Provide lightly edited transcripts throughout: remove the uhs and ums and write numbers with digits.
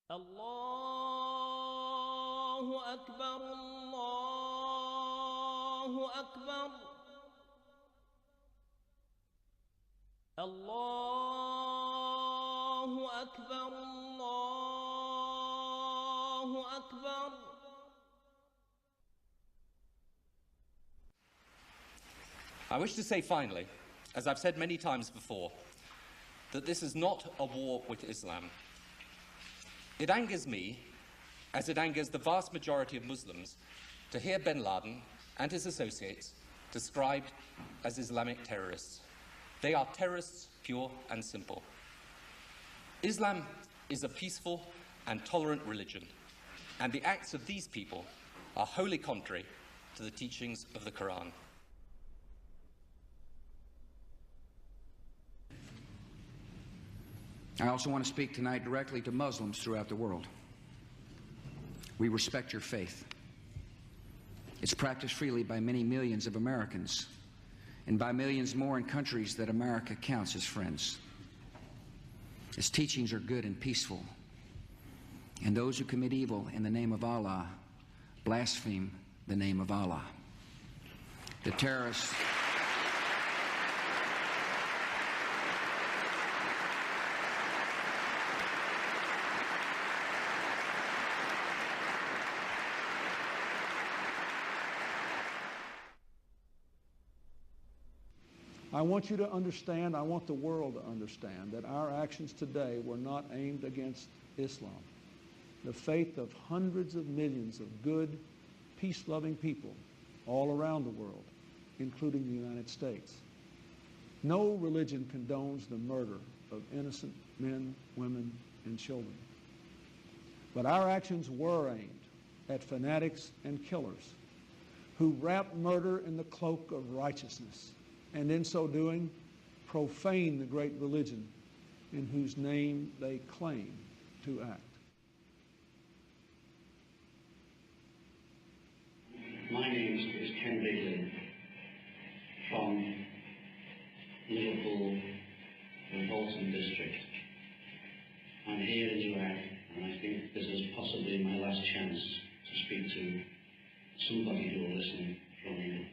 الله أكبر الله أكبر الله أكبر الله أكبر. I wish to say finally, as I've said many times before, that this is not a war with Islam. It angers me, as it angers the vast majority of Muslims, to hear bin Laden and his associates described as Islamic terrorists. They are terrorists, pure and simple. Islam is a peaceful and tolerant religion, and the acts of these people are wholly contrary to the teachings of the Quran. I also want to speak tonight directly to Muslims throughout the world. We respect your faith. It's practiced freely by many millions of Americans, and by millions more in countries that America counts as friends. Its teachings are good and peaceful, and those who commit evil in the name of Allah blaspheme the name of Allah. The terrorists I want you to understand, I want the world to understand that our actions today were not aimed against Islam. The faith of hundreds of millions of good, peace-loving people all around the world, including the United States. No religion condones the murder of innocent men, women, and children. But our actions were aimed at fanatics and killers who wrap murder in the cloak of righteousness, and in so doing, profane the great religion in whose name they claim to act. My name is Ken Daly from Liverpool, the Bolton district. I'm here in Iraq, and I think this is possibly my last chance to speak to somebody who will listen from England.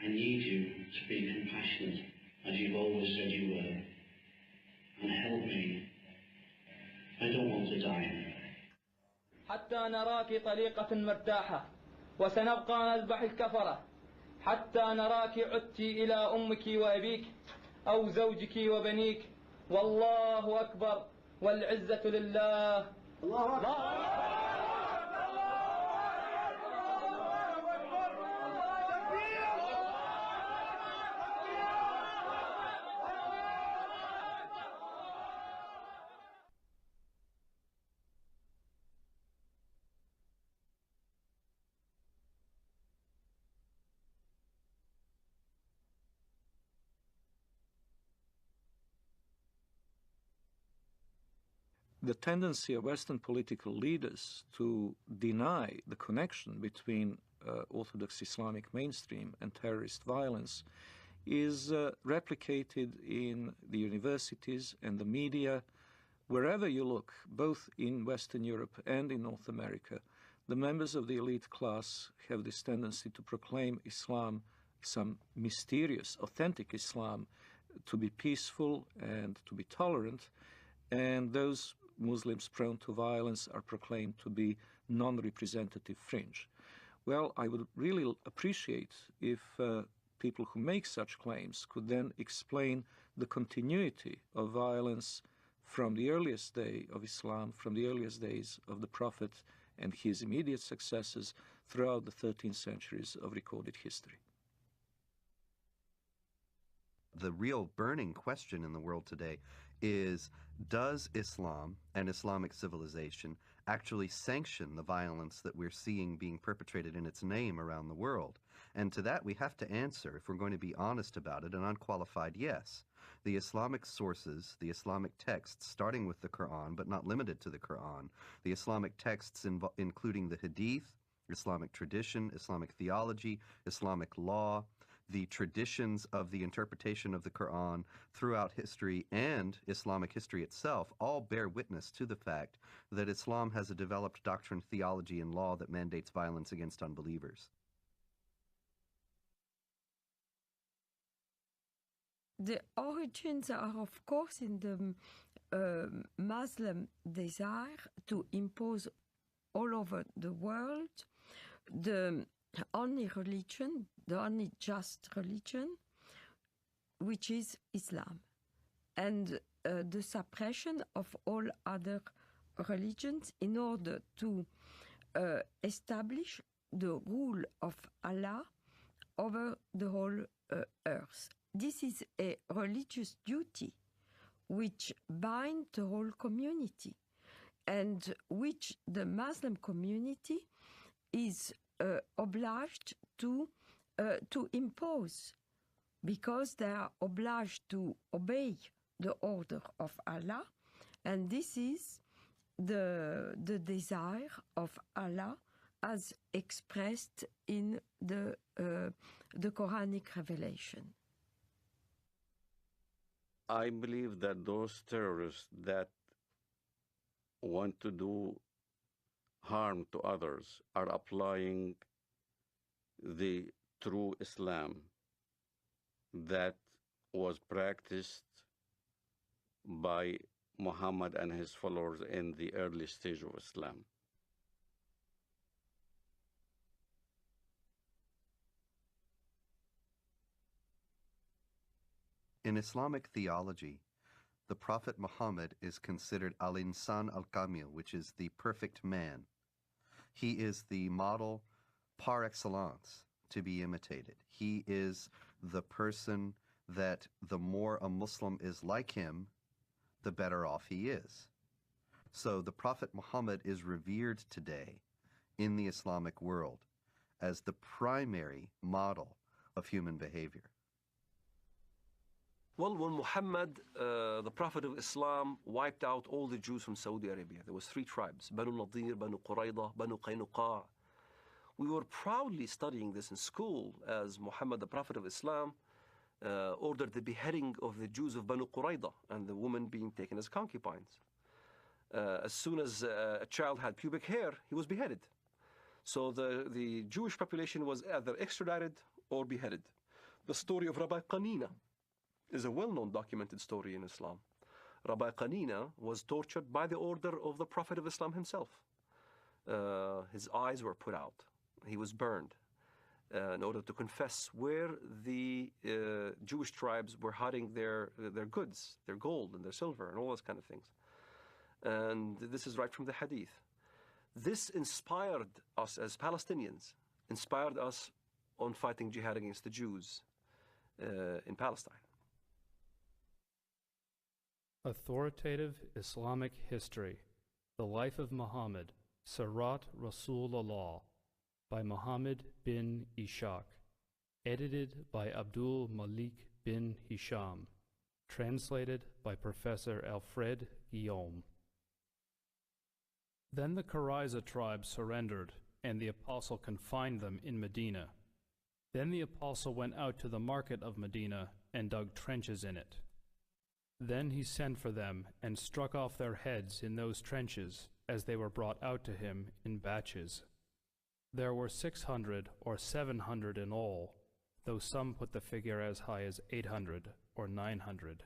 I need you to be compassionate, as you've always said you were, and help me. I don't want to die. حتى نراك طليقة مرتاحة وسنبقى نذبح الكفرة حتى نراك عدت إلى أمك وأبيك أو زوجك وبنيك والله أكبر والعزة لله. الله أكبر. The tendency of Western political leaders to deny the connection between Orthodox Islamic mainstream and terrorist violence is replicated in the universities and the media. Wherever you look, both in Western Europe and in North America, the members of the elite class have this tendency to proclaim Islam, some mysterious, authentic Islam, to be peaceful and to be tolerant, and those Muslims prone to violence are proclaimed to be non-representative fringe. Well, I would really appreciate if people who make such claims could then explain the continuity of violence from the earliest day of Islam, from the earliest days of the Prophet and his immediate successors throughout the 13 centuries of recorded history. The real burning question in the world today is, does Islam and Islamic civilization actually sanction the violence that we're seeing being perpetrated in its name around the world? And to that we have to answer, if we're going to be honest about it, an unqualified yes. The Islamic sources, the Islamic texts, starting with the Quran, but not limited to the Quran, the Islamic texts including the Hadith, Islamic tradition, Islamic theology, Islamic law, the traditions of the interpretation of the Quran throughout history and Islamic history itself all bear witness to the fact that Islam has a developed doctrine, theology, and law that mandates violence against unbelievers. The origins are, of course, in the Muslim desire to impose all over the world the only religion, the only just religion, which is Islam, and the suppression of all other religions in order to establish the rule of Allah over the whole earth. This is a religious duty which binds the whole community and which the Muslim community is obliged to impose, because they are obliged to obey the order of Allah, and this is the desire of Allah as expressed in the Quranic revelation. I believe that those terrorists that want to do harm to others are applying the true Islam that was practiced by Muhammad and his followers in the early stage of Islam. In Islamic theology, the Prophet Muhammad is considered al-insan al-kamil, which is the perfect man. He is the model par excellence to be imitated. He is the person that the more a Muslim is like him, the better off he is. So the Prophet Muhammad is revered today in the Islamic world as the primary model of human behavior. Well, when Muhammad, the Prophet of Islam, wiped out all the Jews from Saudi Arabia, there was 3 tribes, Banu Nadir, Banu Qurayda, Banu Qaynuqa. We were proudly studying this in school as Muhammad, the Prophet of Islam, ordered the beheading of the Jews of Banu Qurayda and the women being taken as concubines. As soon as a child had pubic hair, he was beheaded. So the Jewish population was either extradited or beheaded. The story of Rabbi Qanina is a well-known documented story in Islam. Rabbi Qanina was tortured by the order of the Prophet of Islam himself. His eyes were put out. He was burned in order to confess where the Jewish tribes were hiding their goods, their gold and their silver and all those kind of things. And this is right from the Hadith. This inspired us as Palestinians, inspired us on fighting jihad against the Jews in Palestine. Authoritative Islamic History, The Life of Muhammad, Sirat Rasulullah, by Muhammad bin Ishaq, edited by Abdul Malik bin Hisham, translated by Professor Alfred Guillaume. Then the Qurayza tribe surrendered, and the apostle confined them in Medina. Then the apostle went out to the market of Medina and dug trenches in it. Then he sent for them and struck off their heads in those trenches as they were brought out to him in batches. There were 600 or 700 in all, though some put the figure as high as 800 or 900.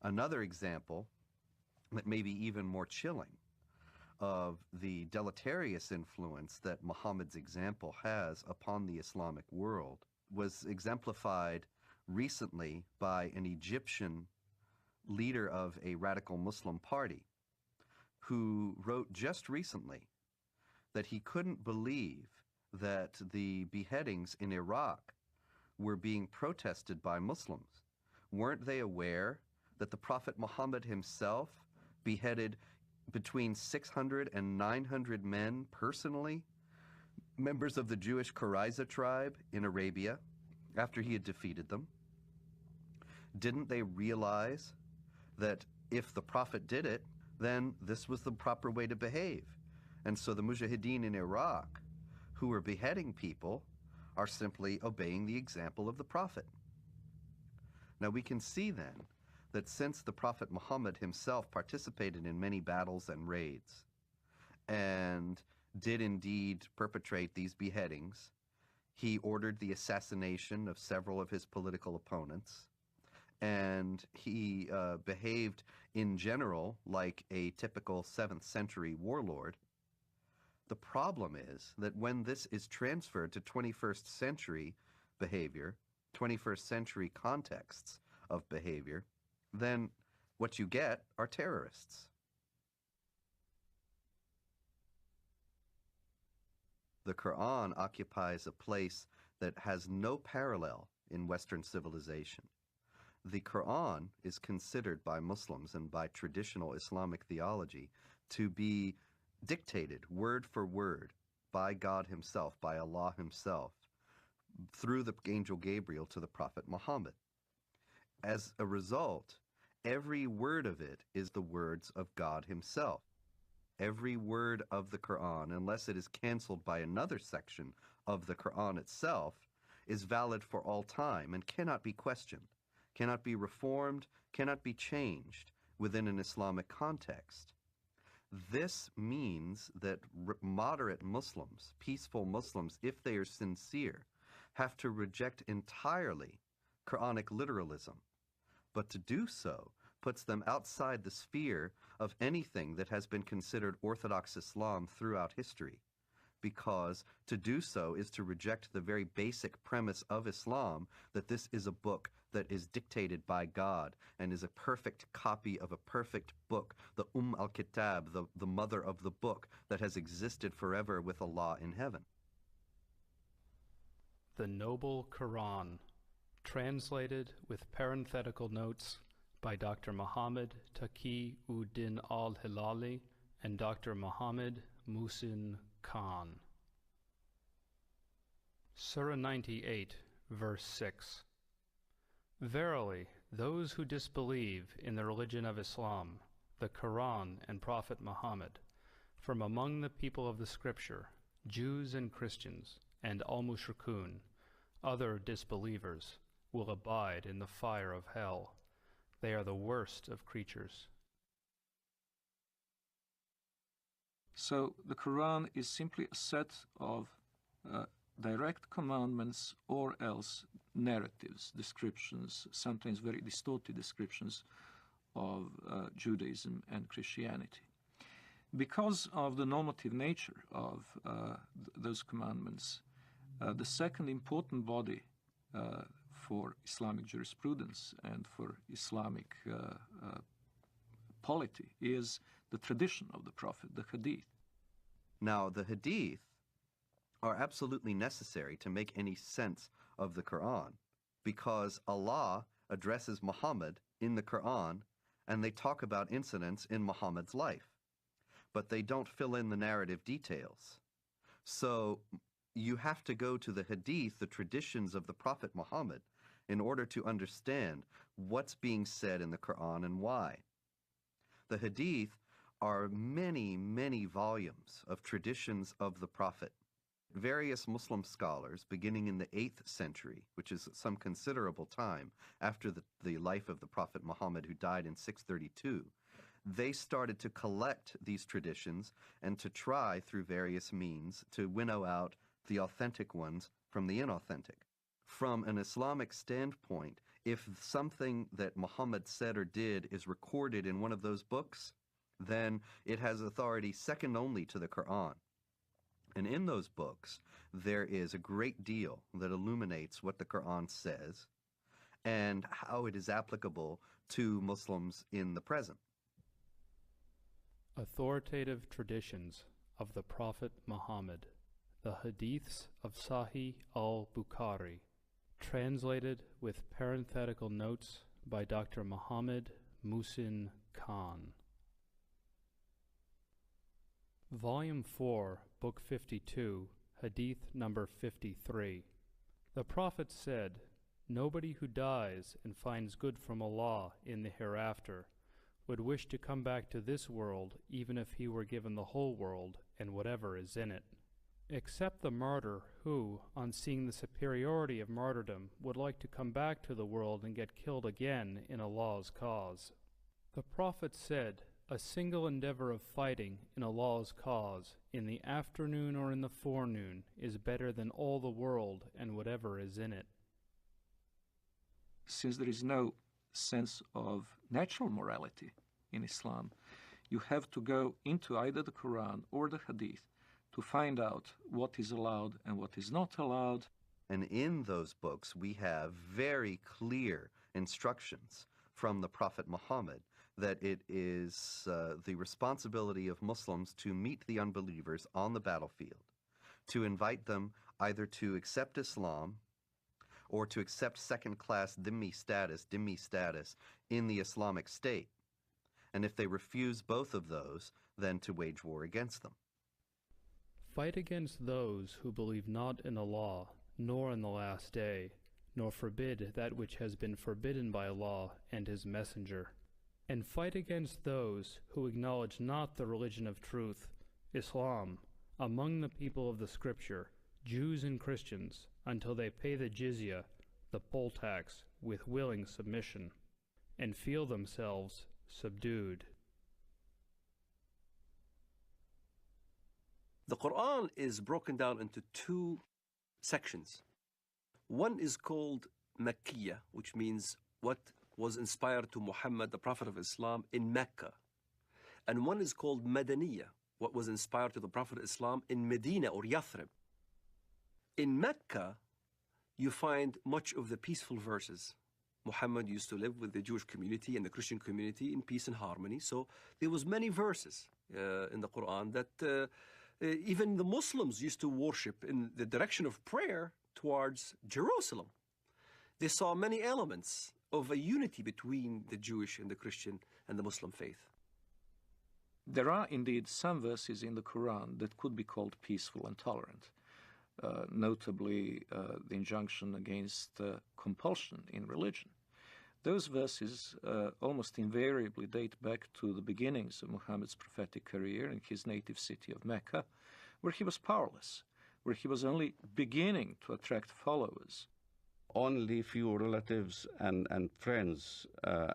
Another example that may be even more chilling of the deleterious influence that Muhammad's example has upon the Islamic world was exemplified recently by an Egyptian leader of a radical Muslim party who wrote just recently that he couldn't believe that the beheadings in Iraq were being protested by Muslims. Weren't they aware that the Prophet Muhammad himself beheaded between 600 and 900 men personally, members of the Jewish Qurayza tribe in Arabia, after he had defeated them? Didn't they realize that if the Prophet did it, then this was the proper way to behave? And so the Mujahideen in Iraq, who were beheading people, are simply obeying the example of the Prophet. Now we can see then that since the Prophet Muhammad himself participated in many battles and raids, and did indeed perpetrate these beheadings, he ordered the assassination of several of his political opponents, and he behaved in general like a typical 7th century warlord. The problem is that when this is transferred to 21st century behavior, 21st century contexts of behavior, then what you get are terrorists. The Quran occupies a place that has no parallel in Western civilization. The Quran is considered by Muslims and by traditional Islamic theology to be dictated word for word by God himself, by Allah himself, through the angel Gabriel to the Prophet Muhammad. As a result, every word of it is the words of God himself. Every word of the Quran, unless it is canceled by another section of the Quran itself, is valid for all time and cannot be questioned, cannot be reformed, cannot be changed within an Islamic context. This means that moderate Muslims, peaceful Muslims, if they are sincere, have to reject entirely Quranic literalism. But to do so puts them outside the sphere of anything that has been considered Orthodox Islam throughout history, because to do so is to reject the very basic premise of Islam, that this is a book that is dictated by God and is a perfect copy of a perfect book, the al-Kitab, the mother of the book that has existed forever with Allah in heaven. The Noble Quran, translated with parenthetical notes by Dr. Muhammad Taqi-ud-Din al-Hilali and Dr. Muhammad Muhsin Khan. Surah 98, verse 6. Verily, those who disbelieve in the religion of Islam, the Quran and Prophet Muhammad, from among the people of the Scripture, Jews and Christians, and al-Mushrikun, other disbelievers, will abide in the fire of hell. They are the worst of creatures. So the Quran is simply a set of direct commandments or else narratives, descriptions, sometimes very distorted descriptions of Judaism and Christianity. Because of the normative nature of those commandments, the second important body for Islamic jurisprudence and for Islamic polity is the tradition of the Prophet, the Hadith. Now, the Hadith are absolutely necessary to make any sense of the Quran, because Allah addresses Muhammad in the Quran and they talk about incidents in Muhammad's life, but they don't fill in the narrative details. So you have to go to the Hadith, the traditions of the Prophet Muhammad, in order to understand what's being said in the Quran and why. The Hadith are many, many volumes of traditions of the Prophet. Various Muslim scholars, beginning in the 8th century, which is some considerable time after the life of the Prophet Muhammad, who died in 632, they started to collect these traditions and to try, through various means, to winnow out the authentic ones from the inauthentic. From an Islamic standpoint, if something that Muhammad said or did is recorded in one of those books, then it has authority second only to the Quran. And in those books, there is a great deal that illuminates what the Quran says and how it is applicable to Muslims in the present. Authoritative traditions of the Prophet Muhammad, the Hadiths of Sahih al-Bukhari, translated with parenthetical notes by Dr. Muhammad Muhsin Khan. Volume 4, Book 52, Hadith number 53. The Prophet said, "Nobody who dies and finds good from Allah in the hereafter would wish to come back to this world even if he were given the whole world and whatever is in it. except the martyr who, on seeing the superiority of martyrdom, would like to come back to the world and get killed again in Allah's cause. The Prophet said, "A single endeavor of fighting in Allah's cause, in the afternoon or in the forenoon, is better than all the world and whatever is in it." Since there is no sense of natural morality in Islam, you have to go into either the Quran or the Hadith to find out what is allowed and what is not allowed. And in those books, we have very clear instructions from the Prophet Muhammad that it is the responsibility of Muslims to meet the unbelievers on the battlefield, to invite them either to accept Islam or to accept second-class dhimmi status in the Islamic State. And if they refuse both of those, then to wage war against them. Fight against those who believe not in Allah, nor in the last day, nor forbid that which has been forbidden by Allah and His Messenger. And fight against those who acknowledge not the religion of truth, Islam, among the people of the Scripture, Jews and Christians, until they pay the jizya, the poll tax, with willing submission, and feel themselves subdued. The Quran is broken down into two sections. One is called Makkiyah, which means what was inspired to Muhammad, the Prophet of Islam, in Mecca. And one is called Madaniyah, what was inspired to the Prophet of Islam in Medina or Yathrib. In Mecca, you find much of the peaceful verses. Muhammad used to live with the Jewish community and the Christian community in peace and harmony. So there was many verses in the Quran that even the Muslims used to worship in the direction of prayer towards Jerusalem. They saw many elements of a unity between the Jewish and the Christian and the Muslim faith. There are indeed some verses in the Quran that could be called peaceful and tolerant. Notably the injunction against compulsion in religion. Those verses almost invariably date back to the beginnings of Muhammad's prophetic career in his native city of Mecca, where he was powerless, where he was only beginning to attract followers. Only few relatives and friends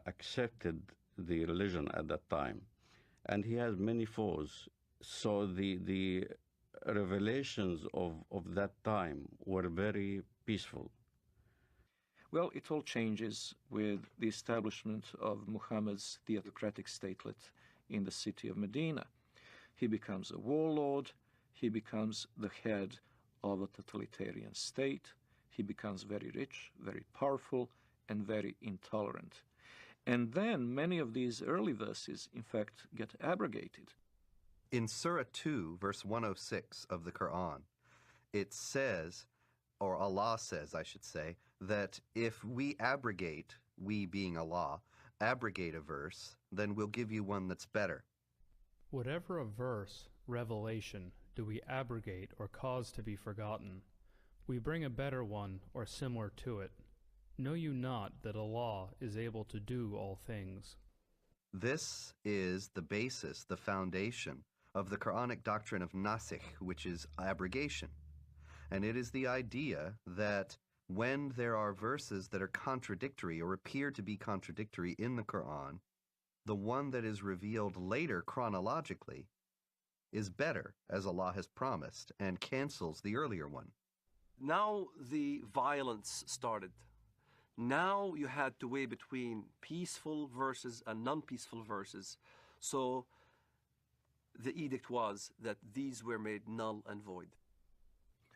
accepted the religion at that time, and he has many foes. So the revelations of that time were very peaceful. Well, it all changes with the establishment of Muhammad's theocratic statelet in the city of Medina. He becomes a warlord, he becomes the head of a totalitarian state, he becomes very rich, very powerful, and very intolerant. And then many of these early verses, in fact, get abrogated. In Surah 2, verse 106 of the Quran, it says, or Allah says, I should say, that if we abrogate, we being Allah, abrogate a verse, then we'll give you one that's better. Whatever a verse, revelation, do we abrogate or cause to be forgotten, we bring a better one or similar to it. Know you not that Allah is able to do all things? This is the basis, the foundation of the Quranic doctrine of nasikh, which is abrogation. And it is the idea that when there are verses that are contradictory or appear to be contradictory in the Quran, the one that is revealed later chronologically is better, as Allah has promised, and cancels the earlier one. Now the violence started. Now you had to weigh between peaceful verses and non-peaceful verses. So the edict was that these were made null and void.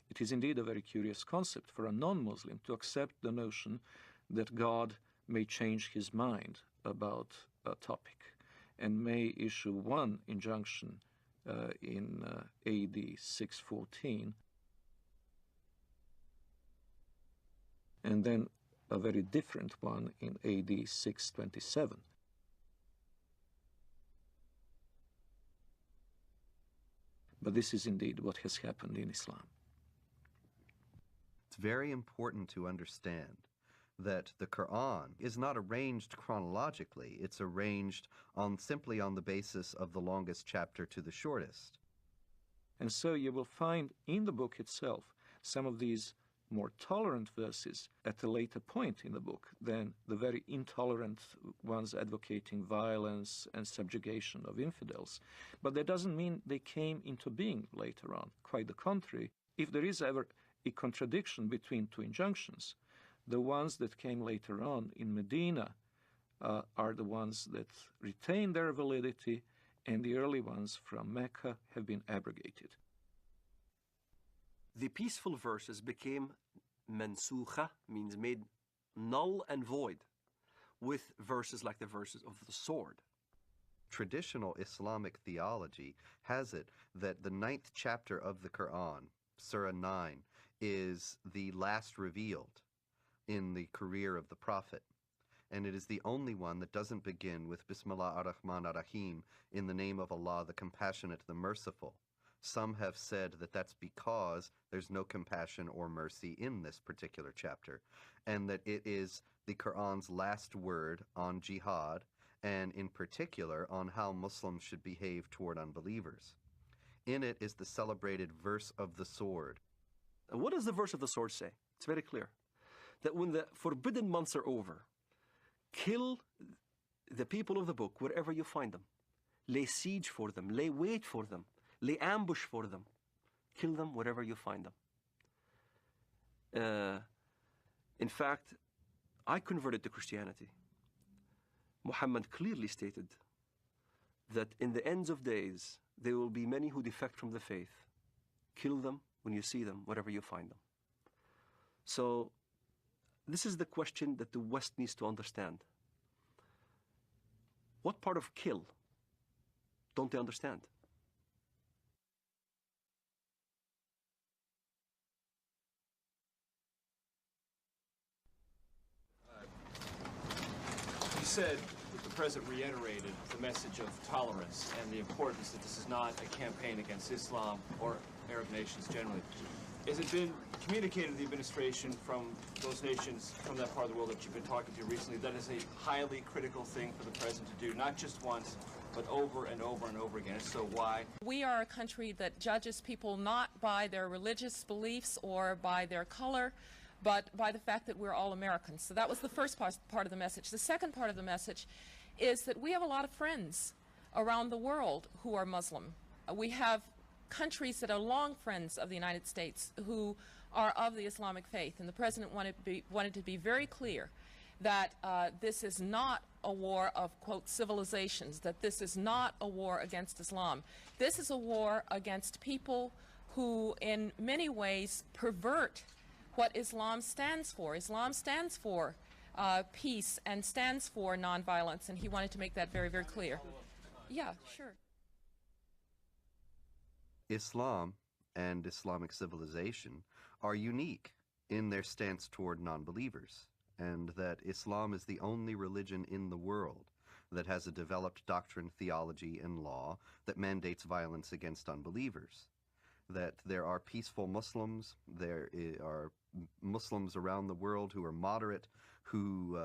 It is indeed a very curious concept for a non-Muslim to accept the notion that God may change his mind about a topic and may issue one injunction in AD 614 and then a very different one in AD 627. But this is indeed what has happened in Islam. It's very important to understand that the Quran is not arranged chronologically. It's arranged simply on the basis of the longest chapter to the shortest. And so you will find in the book itself some of these more tolerant verses at a later point in the book than the very intolerant ones advocating violence and subjugation of infidels. But that doesn't mean they came into being later on. Quite the contrary. If there is ever a contradiction between two injunctions, the ones that came later on in Medina are the ones that retain their validity, and the early ones from Mecca have been abrogated. The peaceful verses became mansukha, means made null and void, with verses like the verses of the sword. Traditional Islamic theology has it that the 9th chapter of the Quran, Surah 9, is the last revealed in the career of the Prophet. And it is the only one that doesn't begin with Bismillah ar-Rahman ar-Rahim, in the name of Allah, the Compassionate, the Merciful. Some have said that that's because there's no compassion or mercy in this particular chapter, and that it is the Quran's last word on jihad, and in particular on how Muslims should behave toward unbelievers. In it is the celebrated verse of the sword. And what does the verse of the sword say? It's very clear. That when the forbidden months are over, kill the people of the book wherever you find them. Lay siege for them, lay wait for them, lay ambush for them. Kill them wherever you find them. In fact, I converted to Christianity. Muhammad clearly stated that in the ends of days, there will be many who defect from the faith. Kill them when you see them, wherever you find them. So, this is the question that the West needs to understand. What part of kill don't they understand? You said that the President reiterated the message of tolerance and the importance that this is not a campaign against Islam or Arab nations generally. Has it been communicated to the administration from those nations, from that part of the world that you've been talking to recently, that is a highly critical thing for the President to do, not just once, but over and over and over again? If so, why? We are a country that judges people not by their religious beliefs or by their color, but by the fact that we're all Americans. So that was the first part of the message. The second part of the message is that we have a lot of friends around the world who are Muslim. We have countries that are long friends of the United States who are of the Islamic faith, and the President wanted to be very clear that this is not a war of, quote, civilizations, that this is not a war against Islam. This is a war against people who in many ways pervert what Islam stands for. Islam stands for peace and stands for nonviolence, and he wanted to make that very, very clear. Yeah, sure. Islam and Islamic civilization are unique in their stance toward non-believers, and that Islam is the only religion in the world that has a developed doctrine, theology, and law that mandates violence against unbelievers. That there are peaceful Muslims, there are Muslims around the world who are moderate, who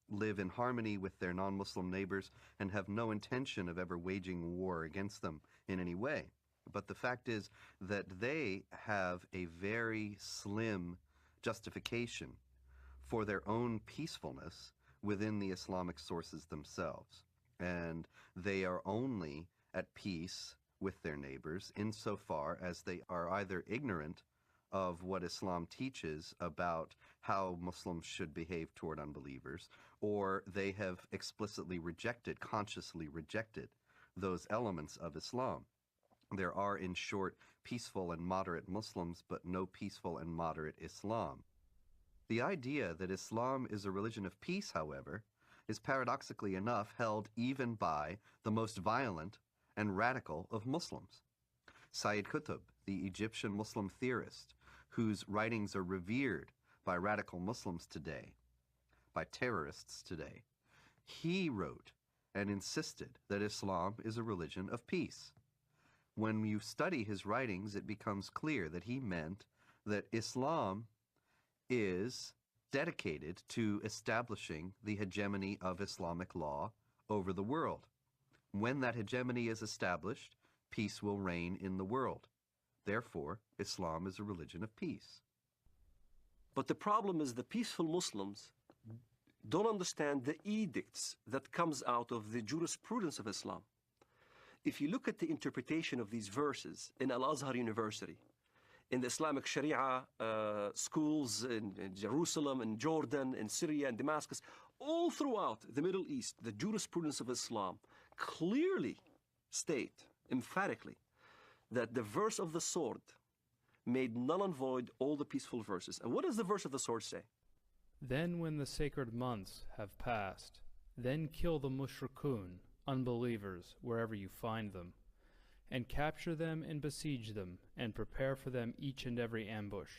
live in harmony with their non-Muslim neighbors and have no intention of ever waging war against them in any way. But the fact is that they have a very slim justification for their own peacefulness within the Islamic sources themselves. And they are only at peace with their neighbors insofar as they are either ignorant of what Islam teaches about how Muslims should behave toward unbelievers, or they have explicitly rejected, consciously rejected, those elements of Islam. There are, in short, peaceful and moderate Muslims, but no peaceful and moderate Islam. The idea that Islam is a religion of peace, however, is paradoxically enough held even by the most violent and radical of Muslims. Sayyid Qutb, the Egyptian Muslim theorist, whose writings are revered by radical Muslims today, by terrorists today, he wrote and insisted that Islam is a religion of peace. When you study his writings, it becomes clear that he meant that Islam is dedicated to establishing the hegemony of Islamic law over the world. When that hegemony is established, peace will reign in the world. Therefore, Islam is a religion of peace. But the problem is the peaceful Muslims don't understand the edicts that comes out of the jurisprudence of Islam. If you look at the interpretation of these verses in Al-Azhar University, in the Islamic Sharia schools in Jerusalem, in Jordan, in Syria, and Damascus, all throughout the Middle East, the jurisprudence of Islam clearly state, emphatically, that the verse of the sword made null and void all the peaceful verses. And what does the verse of the sword say? Then when the sacred months have passed, then kill the mushrikun, unbelievers, wherever you find them, and capture them and besiege them, and prepare for them each and every ambush.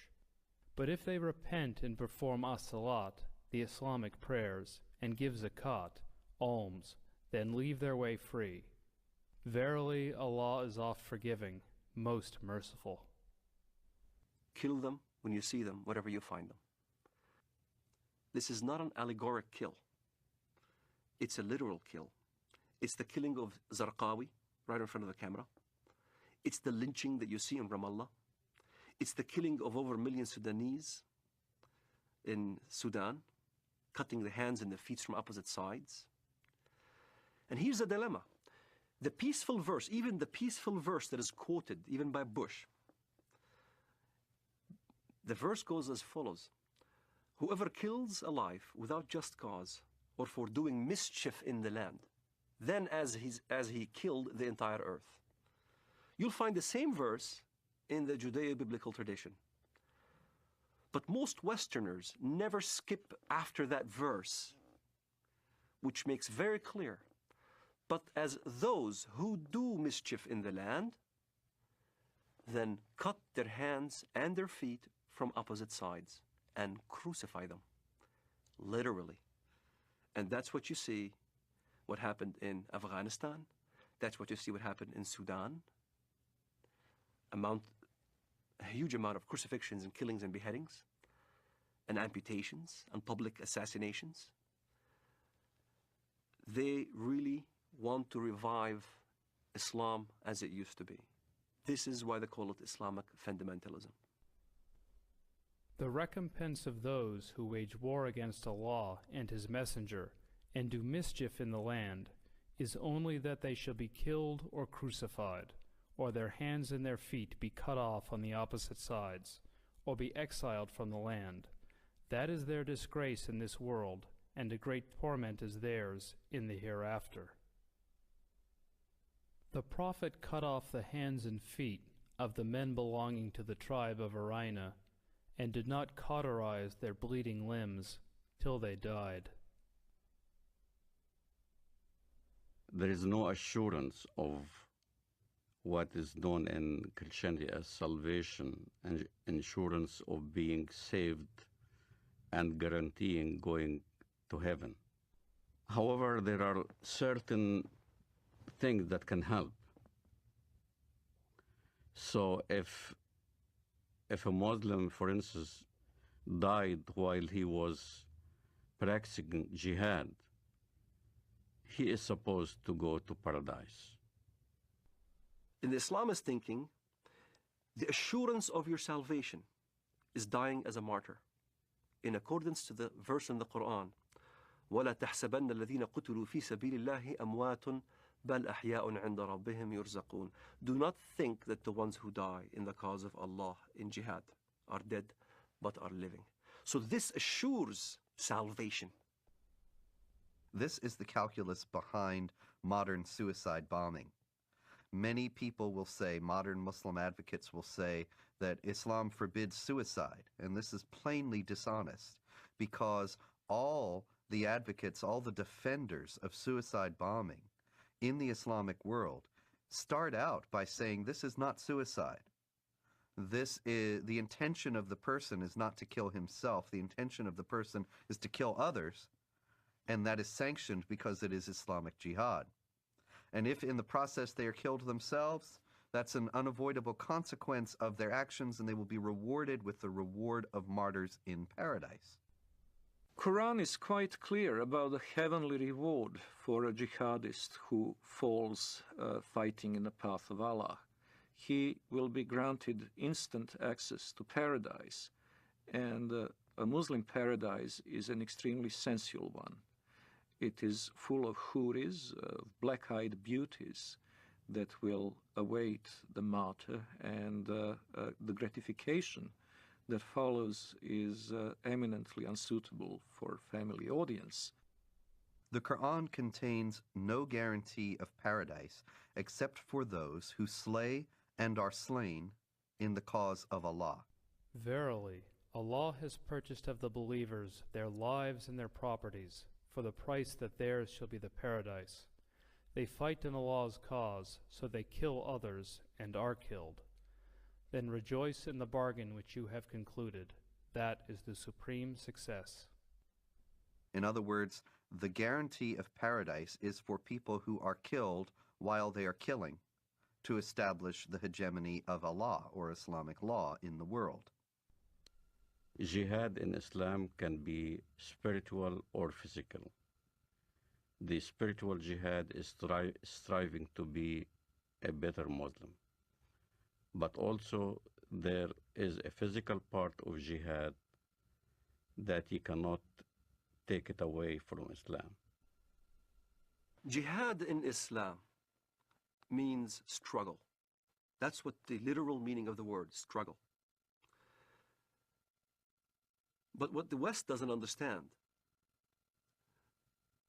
But if they repent and perform as-salat, the Islamic prayers, and give zakat, alms, then leave their way free. Verily, Allah is oft-forgiving, most merciful. Kill them when you see them, wherever you find them. This is not an allegoric kill. It's a literal kill. It's the killing of Zarqawi right in front of the camera. It's the lynching that you see in Ramallah. It's the killing of over 1 million Sudanese in Sudan, cutting the hands and the feet from opposite sides. And here's the dilemma. The peaceful verse, even the peaceful verse that is quoted, even by Bush, the verse goes as follows. Whoever kills a life without just cause or for doing mischief in the land, then as he killed the entire earth. You'll find the same verse in the Judeo-biblical tradition. But most Westerners never skip after that verse, which makes very clear, but as those who do mischief in the land, then cut their hands and their feet from opposite sides and crucify them, literally. And that's what you see, what happened in Afghanistan. That's what you see what happened in Sudan. A huge amount of crucifixions and killings and beheadings and amputations and public assassinations. They really want to revive Islam as it used to be. This is why they call it Islamic fundamentalism. The recompense of those who wage war against Allah and His Messenger and do mischief in the land is only that they shall be killed or crucified, or their hands and their feet be cut off on the opposite sides, or be exiled from the land. That is their disgrace in this world, and a great torment is theirs in the hereafter. The Prophet cut off the hands and feet of the men belonging to the tribe of Arina, and did not cauterize their bleeding limbs till they died. There is no assurance of what is known in Christianity as salvation and assurance of being saved and guaranteeing going to heaven. However, there are certain things that can help. So if a Muslim, for instance, died while he was practicing jihad, he is supposed to go to paradise. In the Islamist thinking, the assurance of your salvation is dying as a martyr, in accordance to the verse in the Quran, وَلَا تَحْسَبَنَّ الَّذِينَ قُتِلُوا فِي سَبِيلِ اللَّهِ أَمْوَاتٌ بَلْ أَحْيَاءٌ عِنْدَ رَبِّهِمْ يُرْزَقُونَ. Do not think that the ones who die in the cause of Allah in jihad are dead, but are living. So this assures salvation. This is the calculus behind modern suicide bombing. Many people will say, modern Muslim advocates will say, that Islam forbids suicide, and this is plainly dishonest, because all the advocates, all the defenders of suicide bombing in the Islamic world start out by saying this is not suicide. This is, the intention of the person is not to kill himself. The intention of the person is to kill others, and that is sanctioned because it is Islamic jihad. And if in the process they are killed themselves, that's an unavoidable consequence of their actions, and they will be rewarded with the reward of martyrs in paradise. Quran is quite clear about the heavenly reward for a jihadist who falls fighting in the path of Allah. he will be granted instant access to paradise. And a Muslim paradise is an extremely sensual one. It is full of houris, black-eyed beauties that will await the martyr, and the gratification that follows is eminently unsuitable for family audience. The Quran contains no guarantee of paradise except for those who slay and are slain in the cause of Allah. Verily, Allah has purchased of the believers their lives and their properties, for the price that theirs shall be the paradise. They fight in Allah's cause, so they kill others and are killed. Then rejoice in the bargain which you have concluded. That is the supreme success. In other words, the guarantee of paradise is for people who are killed while they are killing, to establish the hegemony of Allah, or Islamic law, in the world. Jihad in Islam can be spiritual or physical. The spiritual jihad is striving to be a better Muslim. But also there is a physical part of jihad that you cannot take it away from Islam. Jihad in Islam means struggle. That's what the literal meaning of the word, struggle. But what the West doesn't understand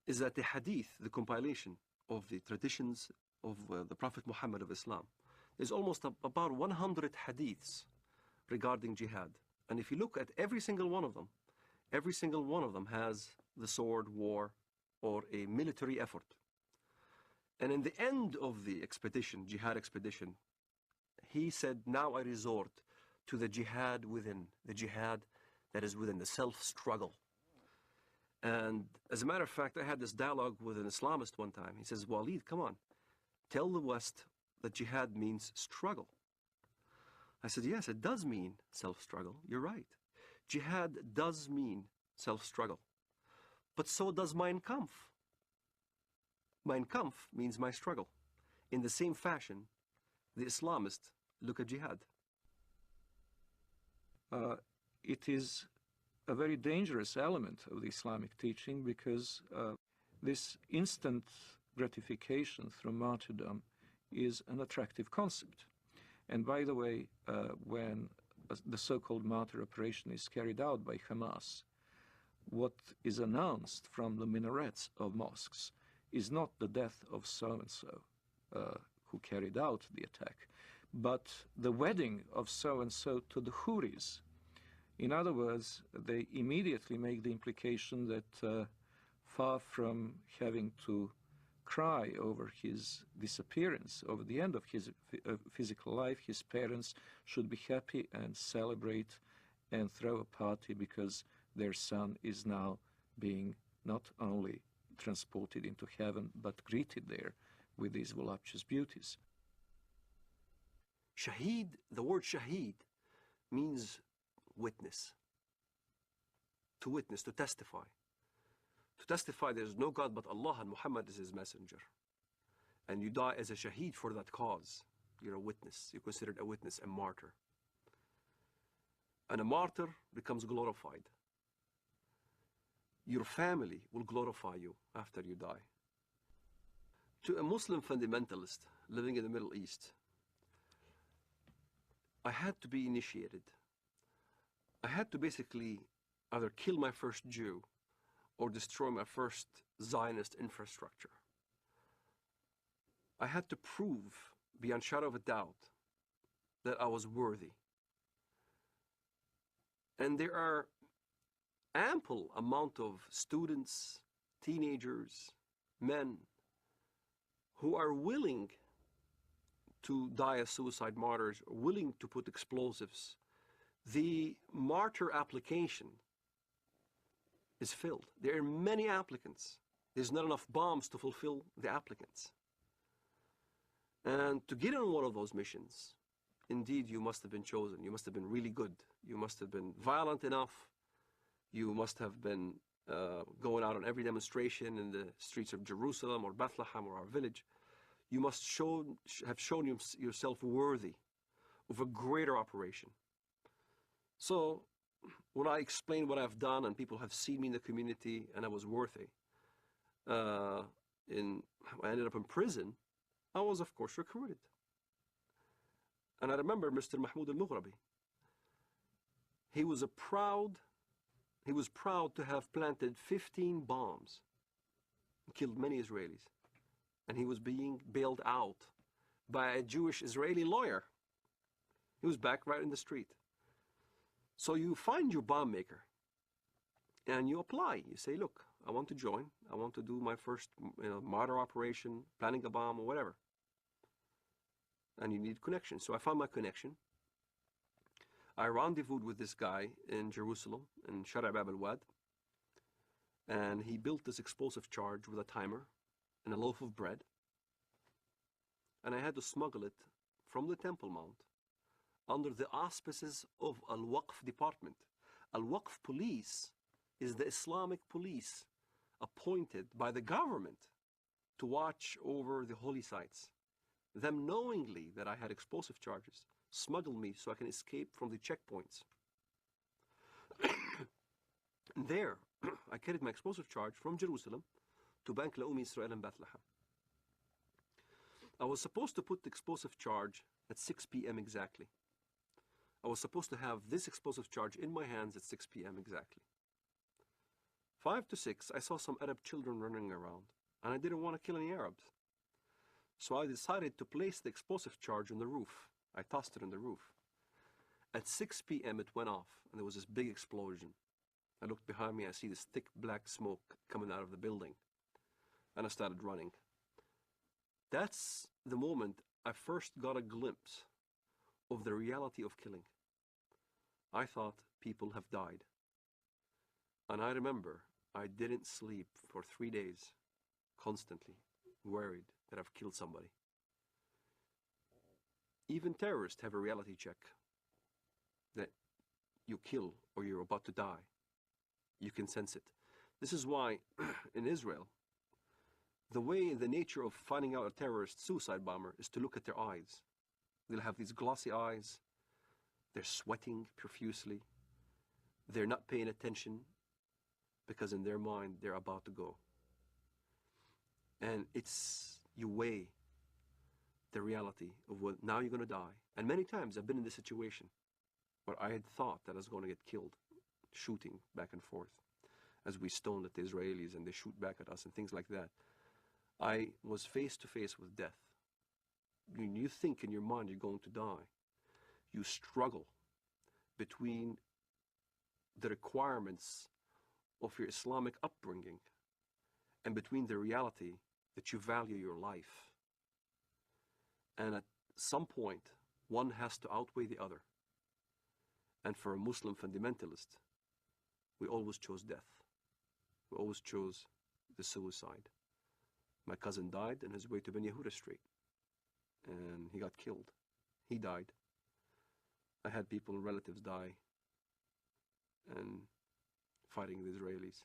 is that the hadith, the compilation of the traditions of the Prophet Muhammad of Islam, there's almost about 100 hadiths regarding jihad. And if you look at every single one of them has the sword, war, or a military effort. And in the end of the expedition, jihad expedition, he said, now I resort to the jihad within, the jihad that is within the self-struggle. And as a matter of fact, I had this dialogue with an Islamist one time. He says, Walid, come on, tell the West that jihad means struggle. I said, yes, it does mean self-struggle. You're right. Jihad does mean self-struggle. But so does Mein Kampf. Mein Kampf means my struggle. In the same fashion, the Islamists look at jihad. It is a very dangerous element of the Islamic teaching, because this instant gratification through martyrdom is an attractive concept. And by the way, when the so-called martyr operation is carried out by Hamas, what is announced from the minarets of mosques is not the death of so-and-so who carried out the attack, but the wedding of so-and-so to the houris. In other words, they immediately make the implication that far from having to cry over his disappearance, over the end of his physical life, his parents should be happy and celebrate and throw a party because their son is now being not only transported into heaven, but greeted there with these voluptuous beauties. Shaheed, the word shaheed, means witness. To witness, to testify. To testify there is no God but Allah and Muhammad is his messenger. And you die as a shaheed for that cause. You're a witness. You're considered a witness, a martyr. And a martyr becomes glorified. Your family will glorify you after you die. To a Muslim fundamentalist living in the Middle East, I had to be initiated. I had to basically either kill my first Jew or destroy my first Zionist infrastructure. I had to prove, beyond shadow of a doubt, that I was worthy. And there are ample amount of students, teenagers, men who are willing to die as suicide martyrs, willing to put explosives. The martyr application is filled. There are many applicants. There's not enough bombs to fulfill the applicants. And to get on one of those missions, indeed you must have been chosen. You must have been really good. You must have been violent enough. You must have been going out on every demonstration in the streets of Jerusalem or Bethlehem or our village. You must have shown yourself worthy of a greater operation. So when I explain what I've done and people have seen me in the community and I was worthy, I ended up in prison, I was of course recruited. And I remember Mr. Mahmoud al-Mughrabi. He was proud to have planted 15 bombs and killed many Israelis. And he was being bailed out by a Jewish Israeli lawyer. He was back right in the street. So you find your bomb maker and you apply. You say, look, I want to join. I want to do my first martyr operation, planning a bomb or whatever. And you need connection. So I found my connection. I rendezvoused with this guy in Jerusalem, in Shara' Bab al-Wad. And he built this explosive charge with a timer and a loaf of bread. And I had to smuggle it from the Temple Mount under the auspices of Al-Waqf department. Al-Waqf police is the Islamic police appointed by the government to watch over the holy sites. Them knowingly that I had explosive charges smuggled me so I can escape from the checkpoints. And there, I carried my explosive charge from Jerusalem to Bank Laumi Israel in Bethlehem. I was supposed to put the explosive charge at 6 p.m. exactly. I was supposed to have this explosive charge in my hands at 6 p.m. exactly. 5 to 6, I saw some Arab children running around, and I didn't want to kill any Arabs. So I decided to place the explosive charge on the roof. I tossed it on the roof. At 6 p.m. it went off, and there was this big explosion. I looked behind me, I see this thick black smoke coming out of the building, and I started running. That's the moment I first got a glimpse of the reality of killing. I thought people have died. And I remember I didn't sleep for 3 days, constantly worried that I've killed somebody. Even terrorists have a reality check that you kill or you're about to die. You can sense it. This is why in Israel, the nature of finding out a terrorist suicide bomber is to look at their eyes. They'll have these glossy eyes. They're sweating profusely. They're not paying attention because in their mind, they're about to go. And you weigh the reality of what, now you're going to die. And many times I've been in this situation where I had thought that I was going to get killed, shooting back and forth as we stoned at the Israelis and they shoot back at us and things like that. I was face to face with death. When you think in your mind you're going to die, you struggle between the requirements of your Islamic upbringing and between the reality that you value your life. And at some point, one has to outweigh the other. And for a Muslim fundamentalist, we always chose death. We always chose the suicide. My cousin died on his way to Ben Yehuda Street, and he got killed. He died. I had people, relatives die, and fighting the Israelis.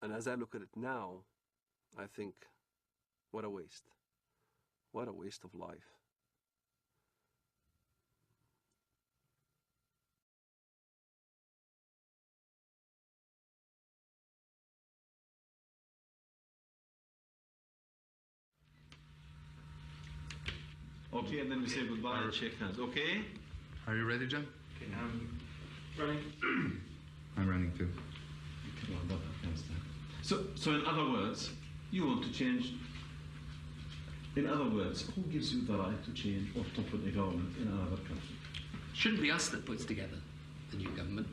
And as I look at it now, I think, what a waste. What a waste of life. Okay, and then we say goodbye and shake hands. Okay? Are you ready, John? Okay, running. I'm running too. Okay, well, not Afghanistan. So in other words, you want to change. In other words, who gives you the right to change or to put a government in another country? It shouldn't be us that puts together the new government.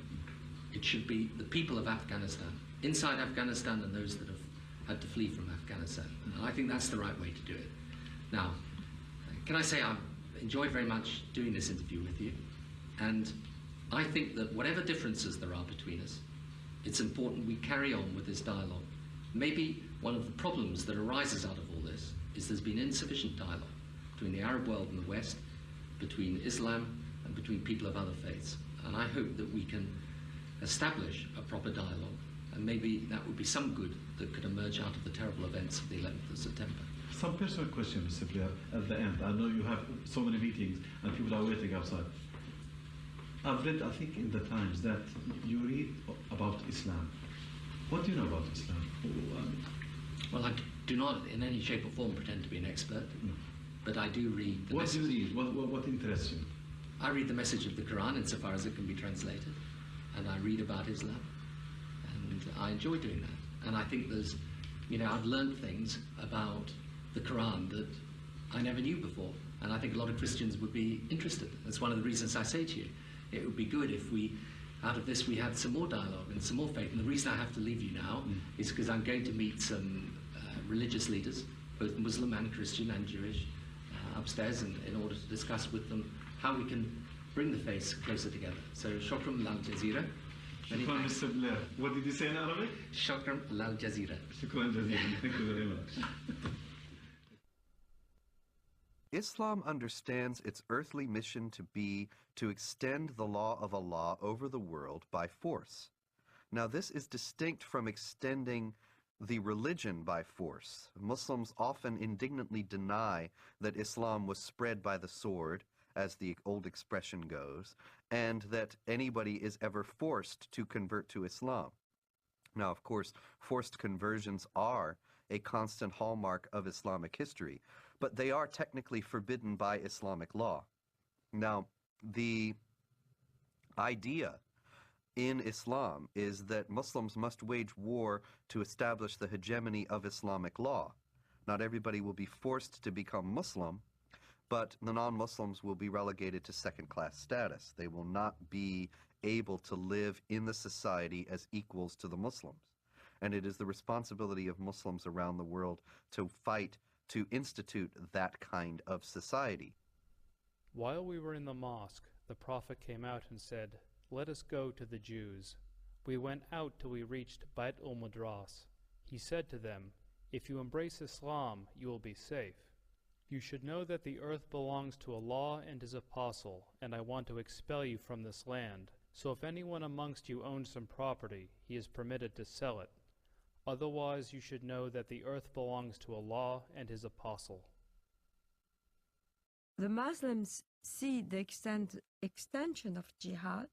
It should be the people of Afghanistan, inside Afghanistan and those that have had to flee from Afghanistan. And I think that's the right way to do it. Now, can I say I've enjoyed very much doing this interview with you, and I think that whatever differences there are between us, it's important we carry on with this dialogue. Maybe one of the problems that arises out of all this is there's been insufficient dialogue between the Arab world and the West, between Islam and between people of other faiths. And I hope that we can establish a proper dialogue, and maybe that would be some good that could emerge out of the terrible events of the 11th of September. Some personal question, Mr. Blair, at the end. I know you have so many meetings and people are waiting outside. I've read, I think, in the Times that you read about Islam. What do you know about Islam? Well, I do not in any shape or form pretend to be an expert, but I do read the What message. do you read? What interests you? I read the message of the Quran insofar as it can be translated, and I read about Islam, and I enjoy doing that. And I think there's, I've learned things about the Quran that I never knew before, and I think a lot of Christians would be interested. That's one of the reasons I say to you, it would be good if out of this we had some more dialogue and some more faith. And the reason I have to leave you now is because I'm going to meet some religious leaders, both Muslim and Christian and Jewish, upstairs in order to discuss with them how we can bring the faiths closer together. So, shukran lal jazeera. Shukran, Mr. Blair. What did you say in Arabic? Shukran lal jazeera. Shukran jazeera. Thank you very much. Islam understands its earthly mission to be to extend the law of Allah over the world by force. Now, this is distinct from extending the religion by force. Muslims often indignantly deny that Islam was spread by the sword, as the old expression goes, and that anybody is ever forced to convert to Islam. Now, of course, forced conversions are a constant hallmark of Islamic history, but they are technically forbidden by Islamic law. Now, the idea in Islam is that Muslims must wage war to establish the hegemony of Islamic law. Not everybody will be forced to become Muslim, but the non-Muslims will be relegated to second-class status. They will not be able to live in the society as equals to the Muslims. And it is the responsibility of Muslims around the world to fight to institute that kind of society. While we were in the mosque, the Prophet came out and said, "Let us go to the Jews." We went out till we reached Bait al-Madras. He said to them, "If you embrace Islam, you will be safe. You should know that the earth belongs to Allah and His Apostle, and I want to expel you from this land. So if anyone amongst you owns some property, he is permitted to sell it. Otherwise, you should know that the earth belongs to Allah and His Apostle." The Muslims see the extension of jihad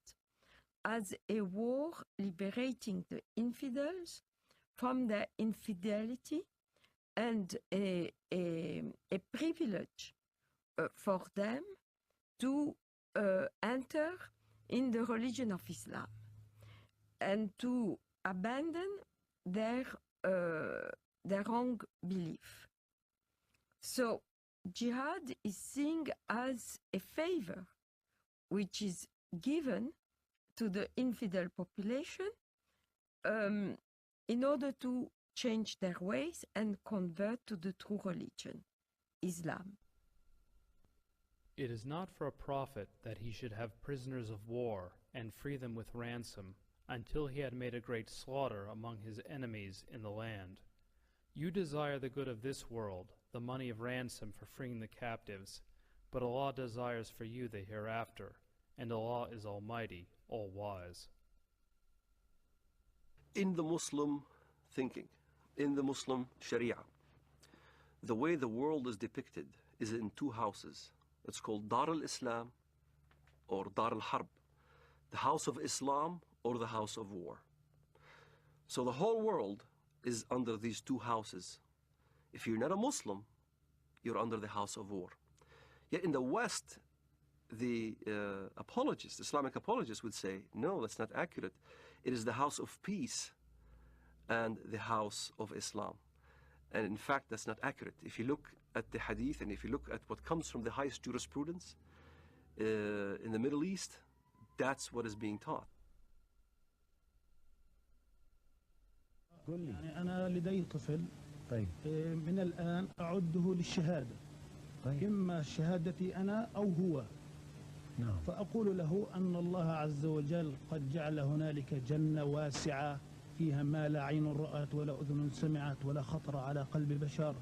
as a war liberating the infidels from their infidelity and a privilege for them to enter in the religion of Islam and to abandon their wrong belief. So jihad is seen as a favor which is given to the infidel population in order to change their ways and convert to the true religion, Islam. It is not for a prophet that he should have prisoners of war and free them with ransom until he had made a great slaughter among his enemies in the land. You desire the good of this world, the money of ransom for freeing the captives, but Allah desires for you the hereafter, and Allah is Almighty, All-Wise. In the Muslim thinking, in the Muslim Sharia, the way the world is depicted is in two houses. It's called Dar al-Islam or Dar al-Harb, the house of Islam or the house of war. So the whole world is under these two houses. If you're not a Muslim, you're under the house of war. Yet in the West, the apologists, Islamic apologists would say, no, that's not accurate. It is the house of peace and the house of Islam. And in fact, that's not accurate. If you look at the hadith and if you look at what comes from the highest jurisprudence in the Middle East, that's what is being taught. يعني أنا لدي طفل من الآن أعده للشهادة إما شهادتي أنا أو هو فأقول له أن الله عز وجل قد جعل هنالك جنة واسعة فيها ما لا عين رأت ولا أذن سمعت ولا خطر على قلب بشر.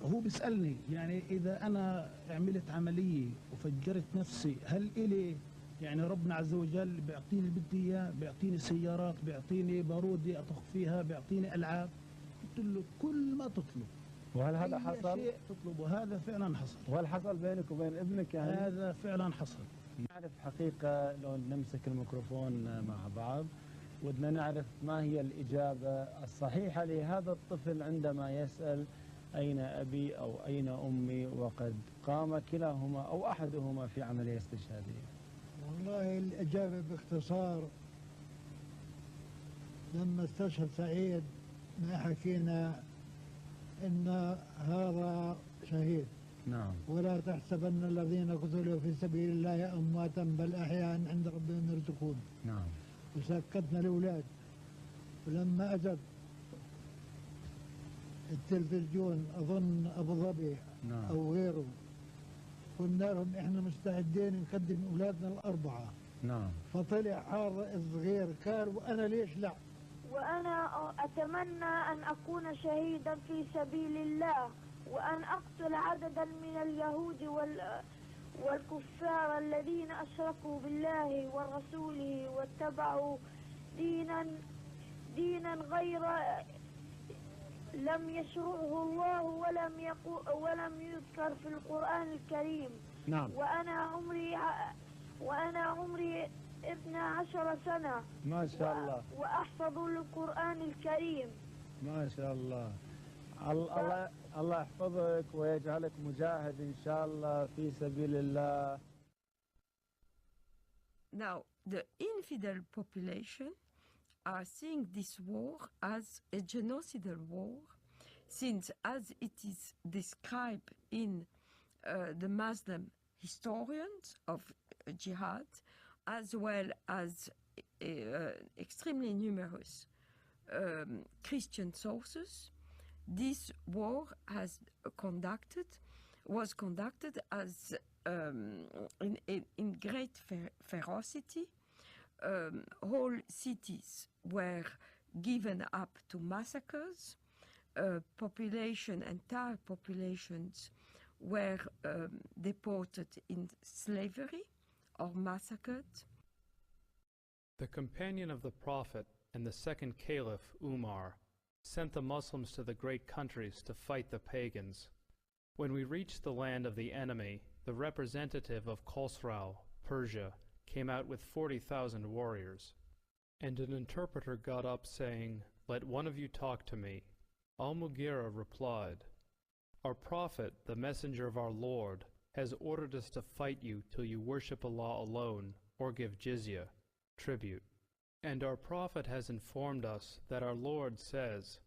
وهو بيسألني يعني إذا أنا عملت عملية وفجرت نفسي هل إلي يعني ربنا عز وجل بيعطيني اللي بدي إياه، بيعطيني سيارات، بيعطيني بارودة أطخ فيها، بيعطيني ألعاب. قلت له كل ما تطلب وهل هذا حصل؟ شيء تطلبه هذا فعلا حصل. وهل حصل بينك وبين ابنك يعني؟ هذا فعلا حصل. نعرف حقيقة لو نمسك الميكروفون مع بعض ودنا نعرف ما هي الإجابة الصحيحة لهذا الطفل عندما يسأل أين أبي أو أين أمي وقد قام كلاهما أو أحدهما في عملية استشهادية. والله الإجابة باختصار لما استشهد سعيد ما حكينا إن هذا شهيد. نعم. ولا تحسبن الذين قتلوا في سبيل الله أمواتا بل أحياء عند ربهم يرزقون. نعم. وسكتنا الأولاد ولما أجت التلفزيون أظن أبو ظبي نعم. أو غيره قلنا لهم إحنا مستعدين نقدم أولادنا الأربعة. نعم. فطلع هذا الصغير قال وأنا ليش لا؟ وأنا أتمنى أن أكون شهيدا في سبيل الله وأن أقتل عددا من اليهود والكفار الذين أشركوا بالله ورسوله واتبعوا دينا غير لم يشرعه الله ولم يذكر في القرآن الكريم. نعم. وأنا عمري 12 سنة. ما شاء الله. وأحفظ القرآن الكريم. ما شاء الله. الله يحفظك ويجعلك مجاهد إن شاء الله في سبيل الله. Now, the infidel population are seeing this war as a genocidal war, since as it is described in the Muslim historians of jihad, as well as extremely numerous Christian sources, this war was conducted as in great ferocity. Whole cities were given up to massacres. Entire populations were deported in slavery or massacred. The companion of the Prophet and the second Caliph, Umar, sent the Muslims to the great countries to fight the pagans. When we reached the land of the enemy, the representative of Khosrau, Persia, came out with 40,000 warriors. And an interpreter got up saying, "Let one of you talk to me." Al-Mughira replied, "Our Prophet, the Messenger of our Lord, has ordered us to fight you till you worship Allah alone or give jizya, tribute. And our Prophet has informed us that our Lord says,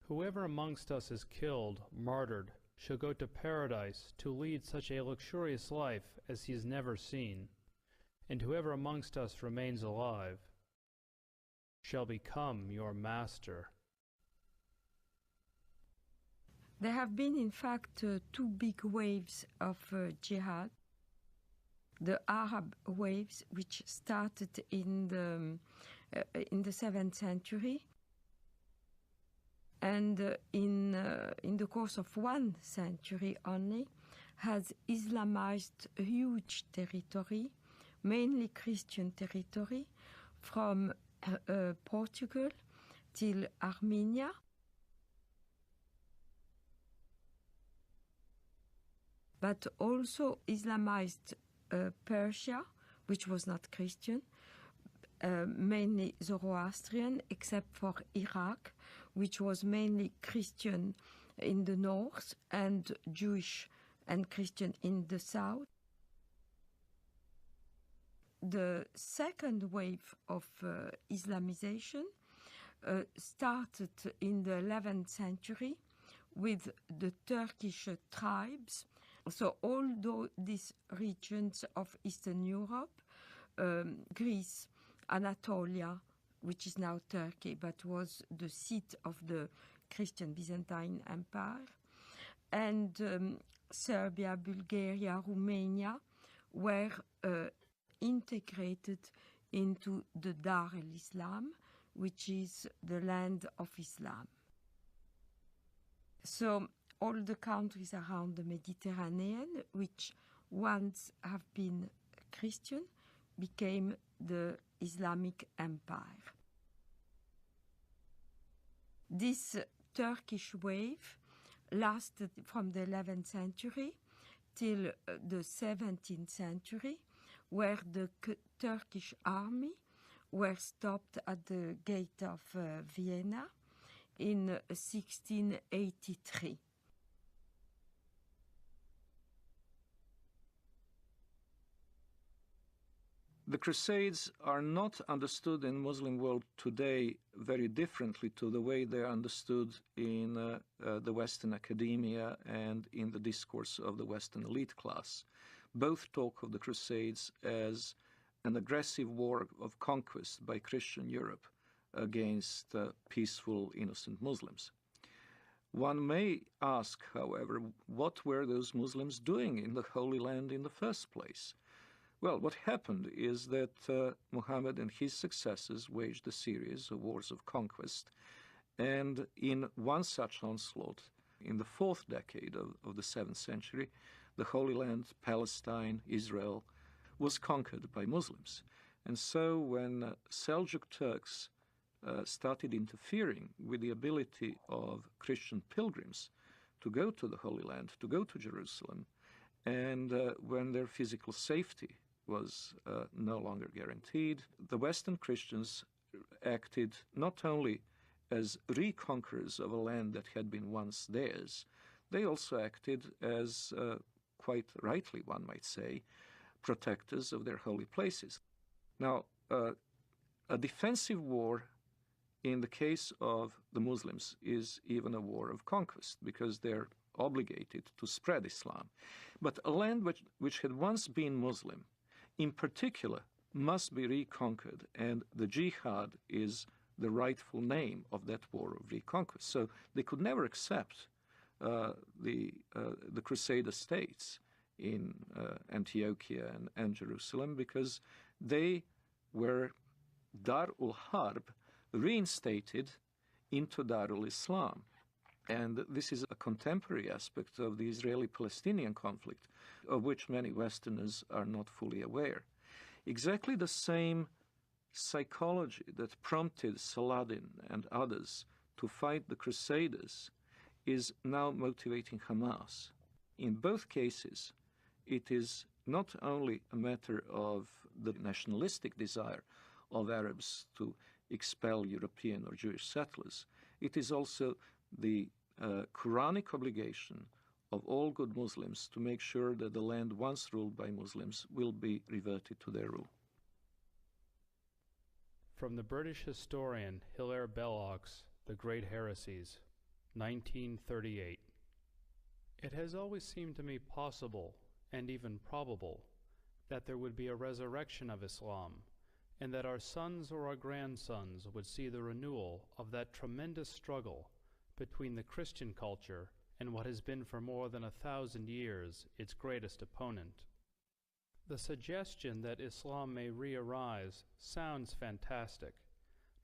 'Whoever amongst us is killed, martyred, shall go to paradise to lead such a luxurious life as he has never seen. And whoever amongst us remains alive shall become your master.'" There have been, in fact, two big waves of jihad. The Arab waves, which started in the 7th century, and in the course of 1 century only, has Islamized a huge territory, mainly Christian territory, from Portugal till Armenia. But also Islamized Persia, which was not Christian, mainly Zoroastrian, except for Iraq, which was mainly Christian in the north and Jewish and Christian in the south. The second wave of Islamization started in the 11th century with the Turkish tribes. So all these regions of Eastern Europe, Greece, Anatolia, which is now Turkey, but was the seat of the Christian Byzantine Empire, and Serbia, Bulgaria, Romania were integrated into the Dar al-Islam, which is the land of Islam. So all the countries around the Mediterranean, which once have been Christian, became the Islamic Empire. This Turkish wave lasted from the 11th century till the 17th century, where the Turkish army were stopped at the gate of Vienna in 1683. The Crusades are not understood in Muslim world today very differently to the way they are understood in the Western academia and in the discourse of the Western elite class. Both talk of the Crusades as an aggressive war of conquest by Christian Europe against peaceful, innocent Muslims. One may ask, however, what were those Muslims doing in the Holy Land in the first place? Well, what happened is that Muhammad and his successors waged a series of wars of conquest, and in one such onslaught, in the 4th decade of the 7th century, the Holy Land, Palestine, Israel, was conquered by Muslims. And so when Seljuk Turks started interfering with the ability of Christian pilgrims to go to the Holy Land, to go to Jerusalem, and when their physical safety was no longer guaranteed, the Western Christians acted not only as reconquerors of a land that had been once theirs, they also acted as, quite rightly one might say, protectors of their holy places. Now, a defensive war in the case of the Muslims is even a war of conquest because they're obligated to spread Islam. But a land which had once been Muslim, in particular, must be reconquered, and the jihad is the rightful name of that war of reconquest. So they could never accept the Crusader states in Antiochia and Jerusalem because they were Dar ul-Harb reinstated into Dar ul-Islam. And this is a contemporary aspect of the Israeli-Palestinian conflict, of which many Westerners are not fully aware. Exactly the same psychology that prompted Saladin and others to fight the Crusaders is now motivating Hamas. In both cases, it is not only a matter of the nationalistic desire of Arabs to expel European or Jewish settlers, it is also the Quranic obligation of all good Muslims to make sure that the land once ruled by Muslims will be reverted to their rule. From the British historian Hilaire Belloc's The Great Heresies, 1938. It has always seemed to me possible, and even probable, that there would be a resurrection of Islam, and that our sons or our grandsons would see the renewal of that tremendous struggle between the Christian culture and what has been for more than 1,000 years its greatest opponent. The suggestion that Islam may re-arise sounds fantastic,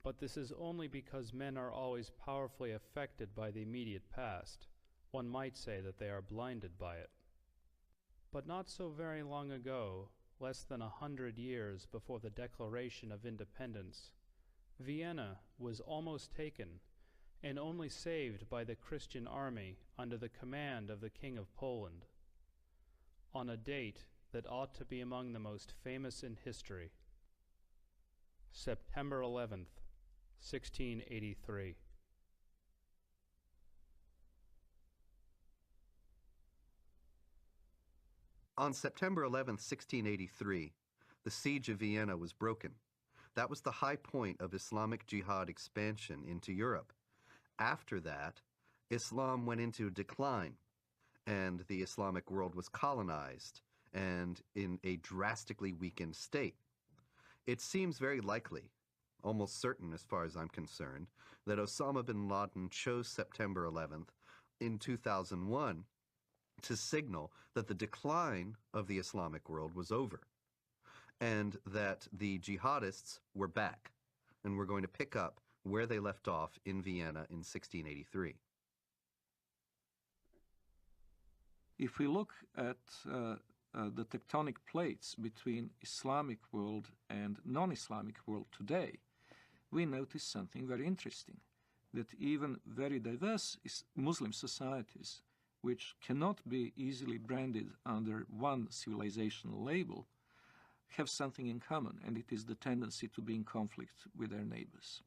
but this is only because men are always powerfully affected by the immediate past. One might say that they are blinded by it. But not so very long ago, less than 100 years before the Declaration of Independence, Vienna was almost taken and only saved by the Christian army under the command of the King of Poland, on a date that ought to be among the most famous in history. September 11th, 1683. On September 11th, 1683, the siege of Vienna was broken. That was the high point of Islamic jihad expansion into Europe. After that, Islam went into decline, and the Islamic world was colonized and in a drastically weakened state. It seems very likely, almost certain as far as I'm concerned, that Osama bin Laden chose September 11th in 2001 to signal that the decline of the Islamic world was over and that the jihadists were back and were going to pick up where they left off in Vienna in 1683. If we look at the tectonic plates between Islamic world and non-Islamic world today, we notice something very interesting. that even very diverse Muslim societies, which cannot be easily branded under one civilizational label, have something in common, and it is the tendency to be in conflict with their neighbors.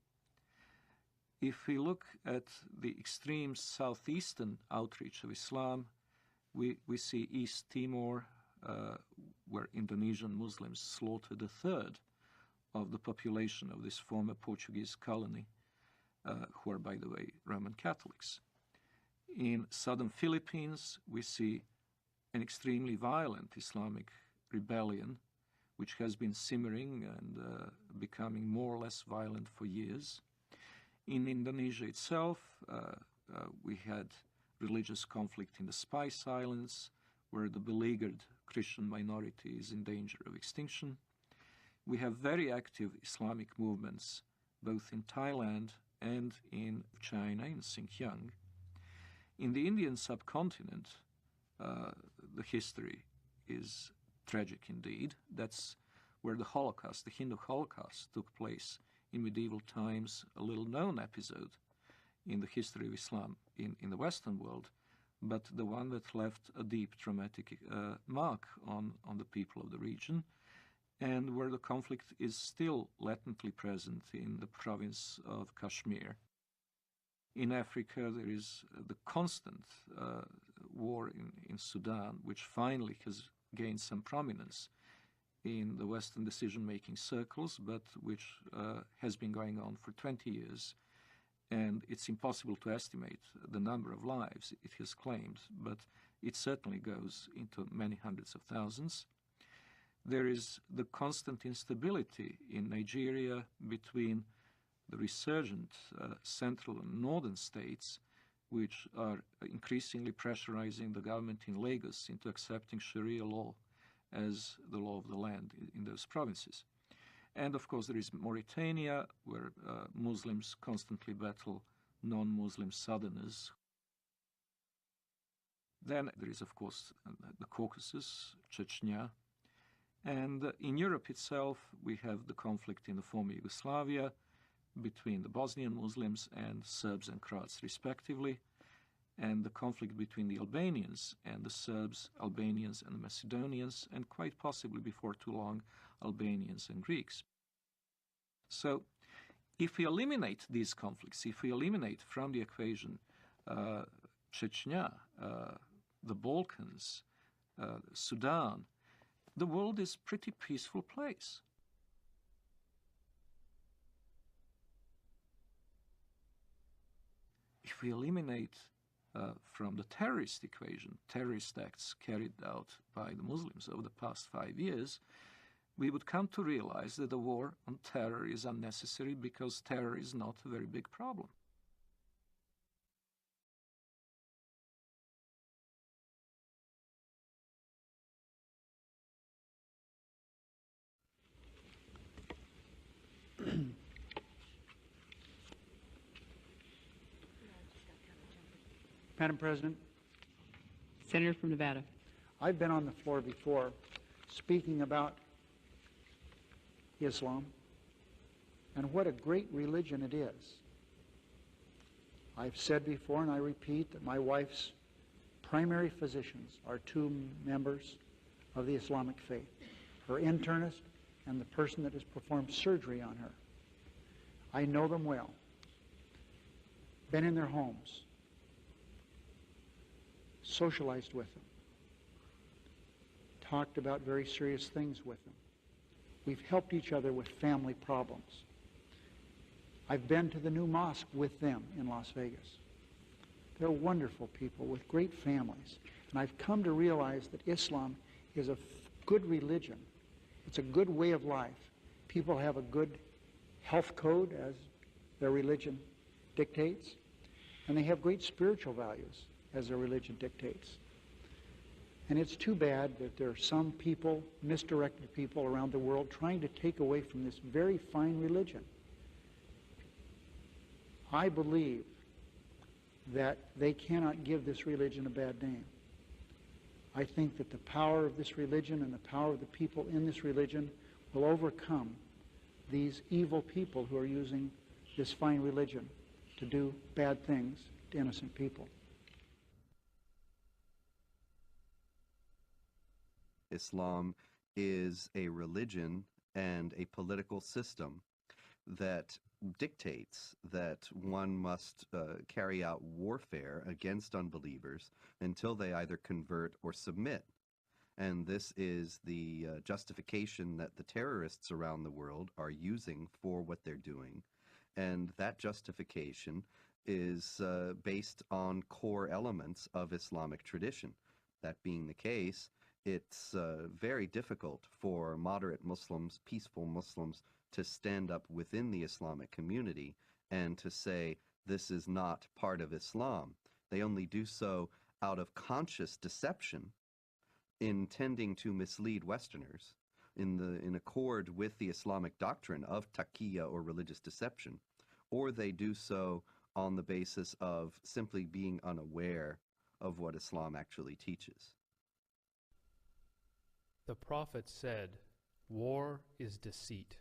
If we look at the extreme southeastern outreach of Islam, we see East Timor, where Indonesian Muslims slaughtered a third of the population of this former Portuguese colony, who are, by the way, Roman Catholics. In southern Philippines, we see an extremely violent Islamic rebellion, which has been simmering and becoming more or less violent for years. In Indonesia itself, we had religious conflict in the Spice Islands, where the beleaguered Christian minority is in danger of extinction. We have very active Islamic movements, both in Thailand and in China, in Xinjiang. In the Indian subcontinent, the history is tragic indeed. That's where the Holocaust, the Hindu Holocaust, took place in medieval times, a little-known episode in the history of Islam in the Western world, but the one that left a deep traumatic mark on the people of the region, and where the conflict is still latently present in the province of Kashmir. In Africa, there is the constant war in Sudan, which finally has gained some prominence in the Western decision-making circles, but which has been going on for 20 years. And it's impossible to estimate the number of lives it has claimed, but it certainly goes into many hundreds of thousands. There is the constant instability in Nigeria between the resurgent central and northern states, which are increasingly pressurizing the government in Lagos into accepting Sharia law as the law of the land in those provinces. And of course there is Mauritania, where Muslims constantly battle non-Muslim southerners. Then there is, of course, the Caucasus, Chechnya. And in Europe itself, we have the conflict in the former Yugoslavia between the Bosnian Muslims and Serbs and Croats, respectively, and the conflict between the Albanians and the Serbs, Albanians and the Macedonians, and quite possibly before too long, Albanians and Greeks. So if we eliminate these conflicts, if we eliminate from the equation Chechnya, the Balkans, Sudan, the world is a pretty peaceful place. If we eliminate from the terrorist equation, terrorist acts carried out by the Muslims over the past 5 years, we would come to realize that the war on terror is unnecessary because terror is not a very big problem. Madam President. Senator from Nevada. I've been on the floor before speaking about Islam and what a great religion it is. I've said before, and I repeat, that my wife's primary physicians are two members of the Islamic faith, her internist and the person that has performed surgery on her. I know them well, been in their homes, socialized with them, talked about very serious things with them. We've helped each other with family problems. I've been to the new mosque with them in Las Vegas. They're wonderful people with great families. And I've come to realize that Islam is a good religion. It's a good way of life. People have a good health code, as their religion dictates, and they have great spiritual values, as their religion dictates. And it's too bad that there are some people, misdirected people around the world, trying to take away from this very fine religion. I believe that they cannot give this religion a bad name. I think that the power of this religion and the power of the people in this religion will overcome these evil people who are using this fine religion to do bad things to innocent people. Islam is a religion and a political system that dictates that one must carry out warfare against unbelievers until they either convert or submit. And this is the justification that the terrorists around the world are using for what they're doing. And that justification is based on core elements of Islamic tradition. That being the case, it's very difficult for moderate Muslims, peaceful Muslims, to stand up within the Islamic community and to say this is not part of Islam. They only do so out of conscious deception, intending to mislead Westerners in accord with the Islamic doctrine of taqiyya or religious deception, or they do so on the basis of simply being unaware of what Islam actually teaches. The Prophet said, "War is deceit."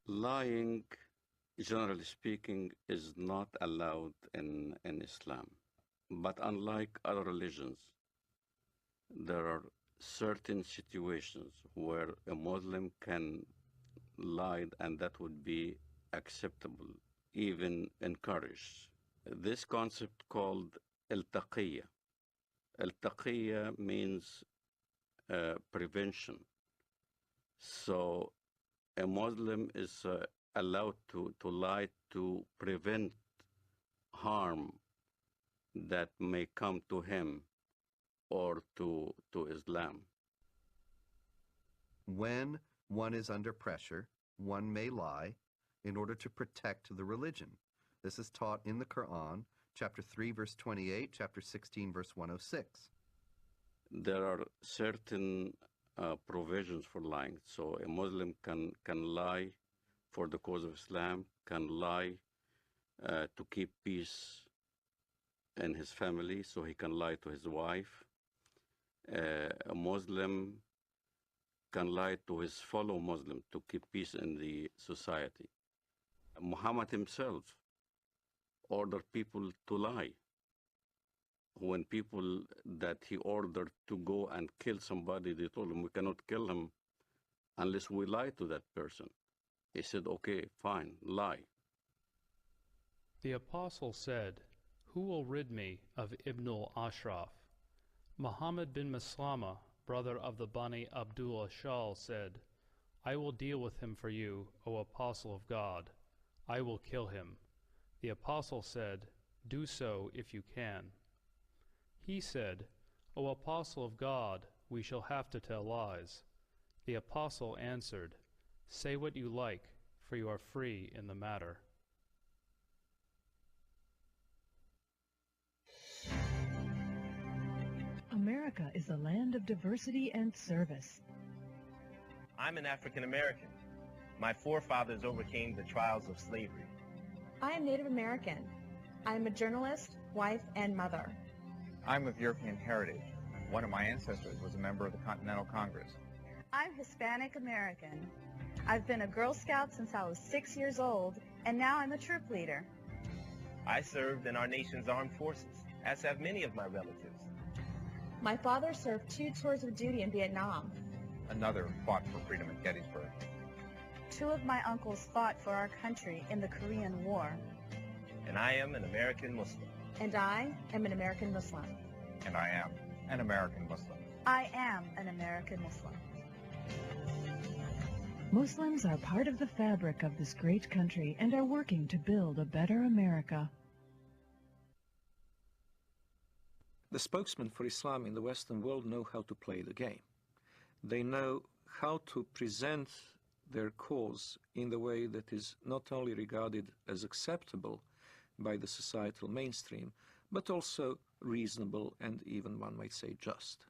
Lying, generally speaking, is not allowed in Islam. But unlike other religions, there are certain situations where a Muslim can lie, and that would be acceptable, even encouraged. This concept called al-taqiyya. Al-taqiyya means prevention. So a Muslim is allowed to lie to prevent harm that may come to him or to Islam. When one is under pressure, one may lie in order to protect the religion. This is taught in the Quran, chapter 3, verse 28, chapter 16, verse 106. There are certain provisions for lying. So a Muslim can lie for the cause of Islam, can lie to keep peace in his family, so he can lie to his wife. A Muslim can lie to his fellow Muslim to keep peace in the society. Muhammad himself ordered people to lie. When people that he ordered to go and kill somebody, they told him, we cannot kill him unless we lie to that person. He said, okay, fine, lie. The apostle said, "Who will rid me of Ibn al-Ashraf?" Muhammad bin Maslama, brother of the Bani Abdullah Shal, said, "I will deal with him for you, O apostle of God. I will kill him." The apostle said, "Do so if you can." He said, "O apostle of God, we shall have to tell lies." The apostle answered, "Say what you like, for you are free in the matter." America is a land of diversity and service. I'm an African American. My forefathers overcame the trials of slavery. I am Native American. I am a journalist, wife, and mother. I'm of European heritage. One of my ancestors was a member of the Continental Congress. I'm Hispanic American. I've been a Girl Scout since I was 6 years old, and now I'm a troop leader. I served in our nation's armed forces, as have many of my relatives. My father served 2 tours of duty in Vietnam. Another fought for freedom at Gettysburg. 2 of my uncles fought for our country in the Korean War. And I am an American Muslim. And I am an American Muslim. And I am an American Muslim. I am an American Muslim. Muslims are part of the fabric of this great country and are working to build a better America. The spokesmen for Islam in the Western world know how to play the game. They know how to present their cause in the way that is not only regarded as acceptable by the societal mainstream, but also reasonable and even, one might say, just.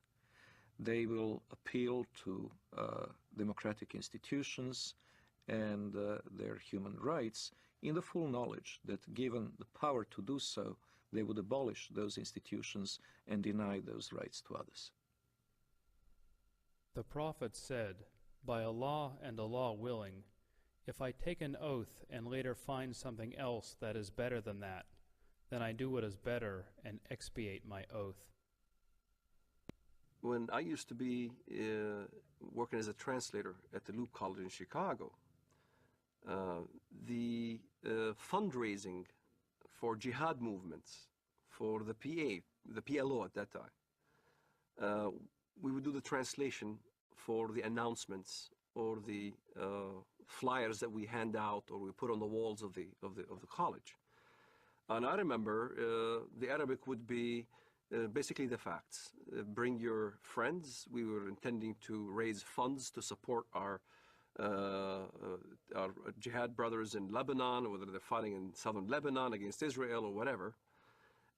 They will appeal to democratic institutions and their human rights in the full knowledge that, given the power to do so, they would abolish those institutions and deny those rights to others. The Prophet said, "By Allah and Allah willing, If I take an oath and later find something else that is better than that, then I do what is better and expiate my oath. When I used to be working as a translator at the Loop College in Chicago, the fundraising for jihad movements, for the PA, the PLO at that time, we would do the translation for the announcements or the flyers that we hand out or we put on the walls of the college. And I remember the Arabic would be basically the facts. Bring your friends. We were intending to raise funds to support our jihad brothers in Lebanon, whether they're fighting in southern Lebanon against Israel or whatever.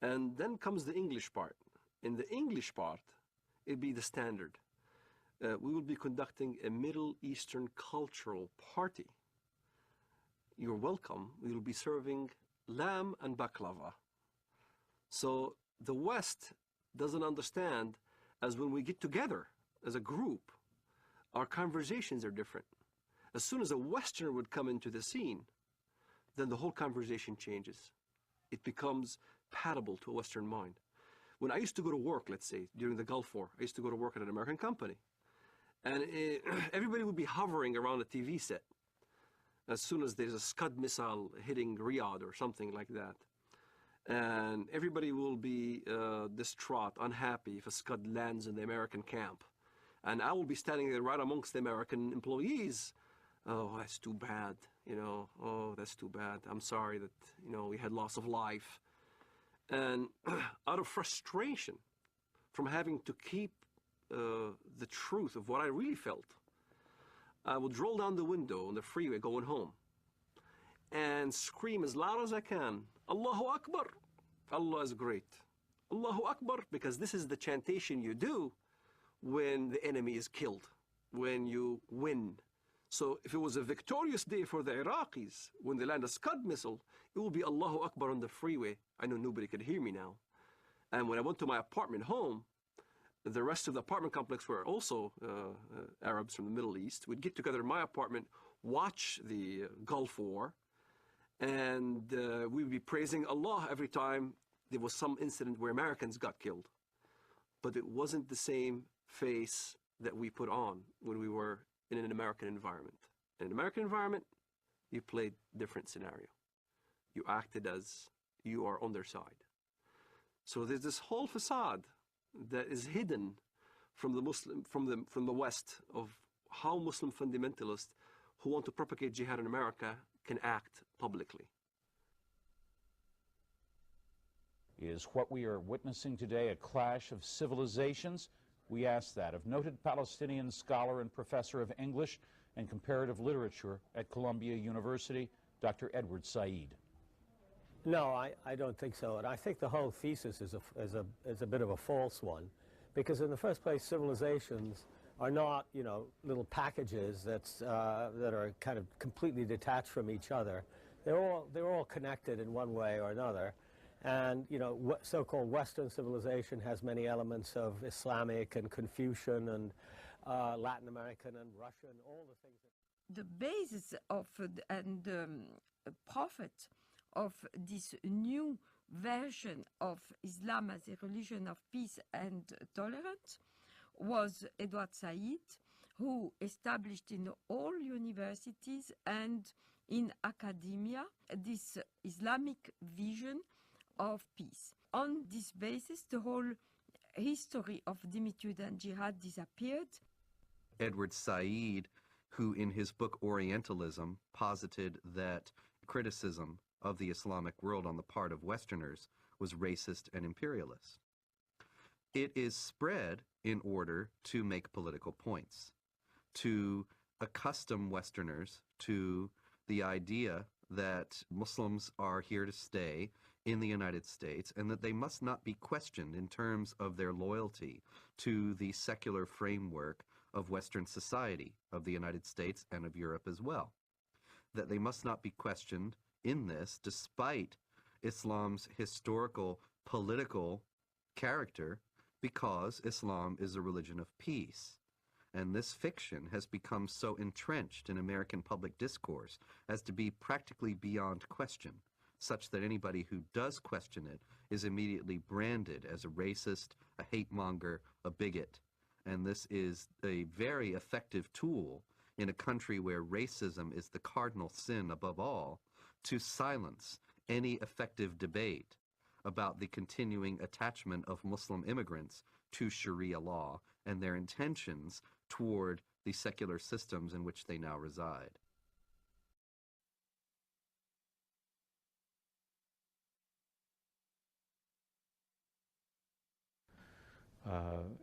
And then comes the English part. In the English part, it'd be the standard. We will be conducting a Middle Eastern cultural party. You're welcome. We will be serving lamb and baklava. So the West doesn't understand, as when we get together as a group, our conversations are different. As soon as a Westerner would come into the scene, then the whole conversation changes. It becomes palatable to a Western mind. When I used to go to work, let's say, during the Gulf War, I used to go to work at an American company. And everybody would be hovering around a TV set as soon as there's a Scud missile hitting Riyadh or something like that. And everybody will be distraught, unhappy if a Scud lands in the American camp. And I will be standing there right amongst the American employees. Oh, that's too bad, you know. Oh, that's too bad. I'm sorry that, you know, we had loss of life. And out of frustration from having to keep the truth of what I really felt, I would roll down the window on the freeway going home and scream as loud as I can, Allahu Akbar, Allah is great. Allahu Akbar, because this is the chantation you do when the enemy is killed, when you win. So if it was a victorious day for the Iraqis, when they land a Scud missile, it will be Allahu Akbar on the freeway. I know nobody could hear me now. And when I went to my apartment home, the rest of the apartment complex were also Arabs from the Middle East. We'd get together in my apartment, watch the Gulf War, and we'd be praising Allah every time there was some incident where Americans got killed. But it wasn't the same face that we put on when we were in an American environment. In an American environment, you played different scenario. You acted as you are on their side. So there's this whole facade that is hidden from the West of how Muslim fundamentalists who want to propagate jihad in America can act publicly. Is what we are witnessing today a clash of civilizations? We ask that of noted Palestinian scholar and professor of English and comparative literature at Columbia University, Dr. Edward Said. No, I don't think so. And I think the whole thesis is a bit of a false one, because in the first place, civilizations are not, you know, little packages that are kind of completely detached from each other. They're all connected in one way or another. And, you know, so-called Western civilization has many elements of Islamic and Confucian and Latin American and Russian, all the things that... The basis of and prophet of this new version of Islam as a religion of peace and tolerance was Edward Said, who established in all universities and in academia this Islamic vision of peace. On this basis, the whole history of dhimmitude and jihad disappeared. Edward Said, who in his book Orientalism posited that criticism of the Islamic world on the part of Westerners was racist and imperialist. It is spread in order to make political points, to accustom Westerners to the idea that Muslims are here to stay in the United States and that they must not be questioned in terms of their loyalty to the secular framework of Western society, of the United States and of Europe as well. That they must not be questioned in this, despite Islam's historical, political character, because Islam is a religion of peace. And this fiction has become so entrenched in American public discourse as to be practically beyond question, such that anybody who does question it is immediately branded as a racist, a hate monger, a bigot. And this is a very effective tool in a country where racism is the cardinal sin above all, to silence any effective debate about the continuing attachment of Muslim immigrants to Sharia law and their intentions toward the secular systems in which they now reside.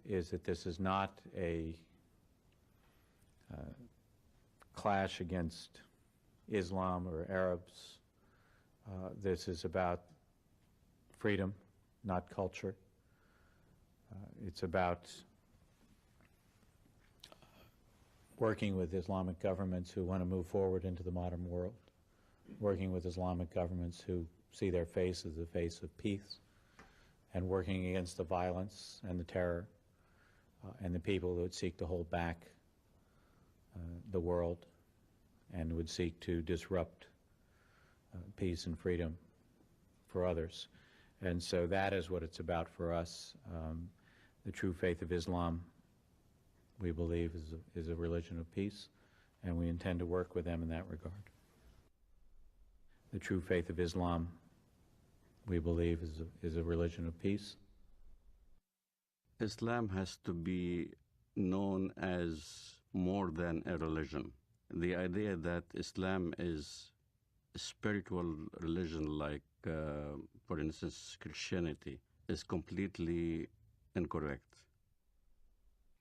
Is that this is not a clash against Islam or Arabs. This is about freedom, not culture. It's about working with Islamic governments who want to move forward into the modern world, working with Islamic governments who see their face as the face of peace, and working against the violence and the terror and the people that would seek to hold back the world and would seek to disrupt peace and freedom for others. And so that is what it's about for us. The true faith of Islam, we believe, is a religion of peace, and we intend to work with them in that regard. The true faith of Islam, we believe, is a religion of peace. Islam has to be known as more than a religion. The idea that Islam is a spiritual religion like, for instance, Christianity, is completely incorrect.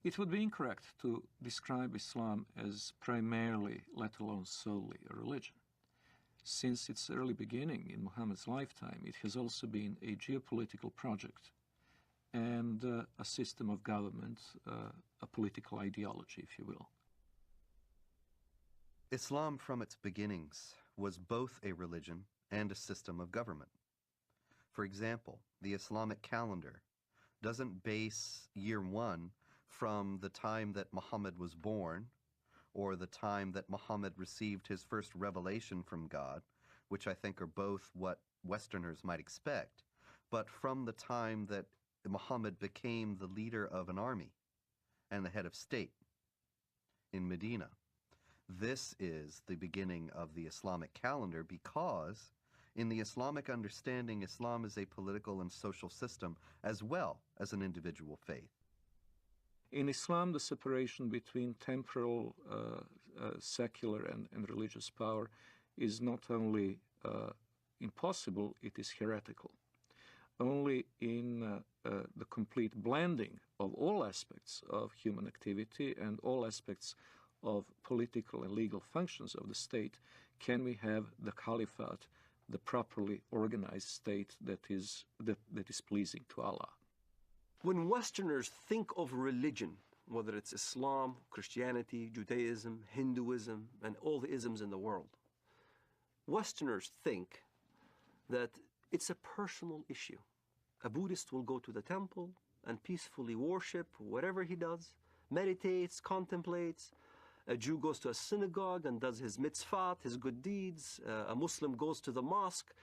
It would be incorrect to describe Islam as primarily, let alone solely, a religion. Since its early beginning in Muhammad's lifetime, it has also been a geopolitical project and a system of government, a political ideology, if you will. Islam from its beginnings was both a religion and a system of government. For example, the Islamic calendar doesn't base year one from the time that Muhammad was born or the time that Muhammad received his first revelation from God, which I think are both what Westerners might expect, but from the time that Muhammad became the leader of an army and the head of state in Medina. This is the beginning of the Islamic calendar because in the Islamic understanding, Islam is a political and social system as well as an individual faith. In Islam, the separation between temporal, secular, and religious power is not only impossible, it is heretical. Only in the complete blending of all aspects of human activity and all aspects of political and legal functions of the state can we have the caliphate, the properly organized state that is pleasing to Allah. When Westerners think of religion, whether it's Islam, Christianity, Judaism, Hinduism, and all the isms in the world, Westerners think that it's a personal issue. A Buddhist will go to the temple and peacefully worship whatever he does, meditates, contemplates. A Jew goes to a synagogue and does his mitzvot, his good deeds. A Muslim goes to the mosque,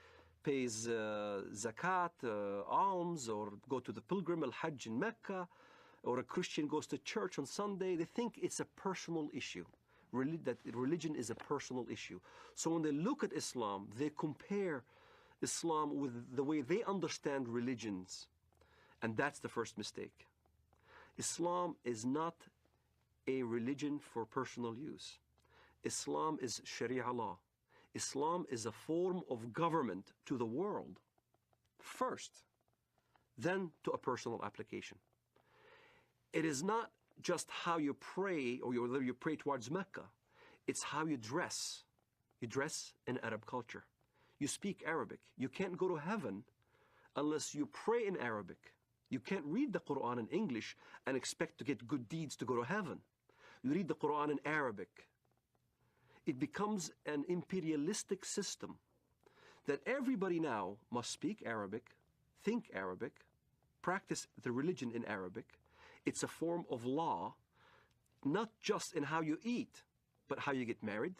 pays zakat, alms, or go to the pilgrim al-Hajj in Mecca, or a Christian goes to church on Sunday. They think it's a personal issue, that religion is a personal issue. So when they look at Islam, they compare Islam with the way they understand religions. And that's the first mistake. Islam is not a religion for personal use. Islam is Sharia law. Islam is a form of government to the world first, then to a personal application. It is not just how you pray or whether you pray towards Mecca. It's how you dress. You dress in Arab culture. You speak Arabic. You can't go to heaven unless you pray in Arabic. You can't read the Quran in English and expect to get good deeds to go to heaven. You read the Quran in Arabic. It becomes an imperialistic system that everybody now must speak Arabic, think Arabic, practice the religion in Arabic. It's a form of law, not just in how you eat, but how you get married,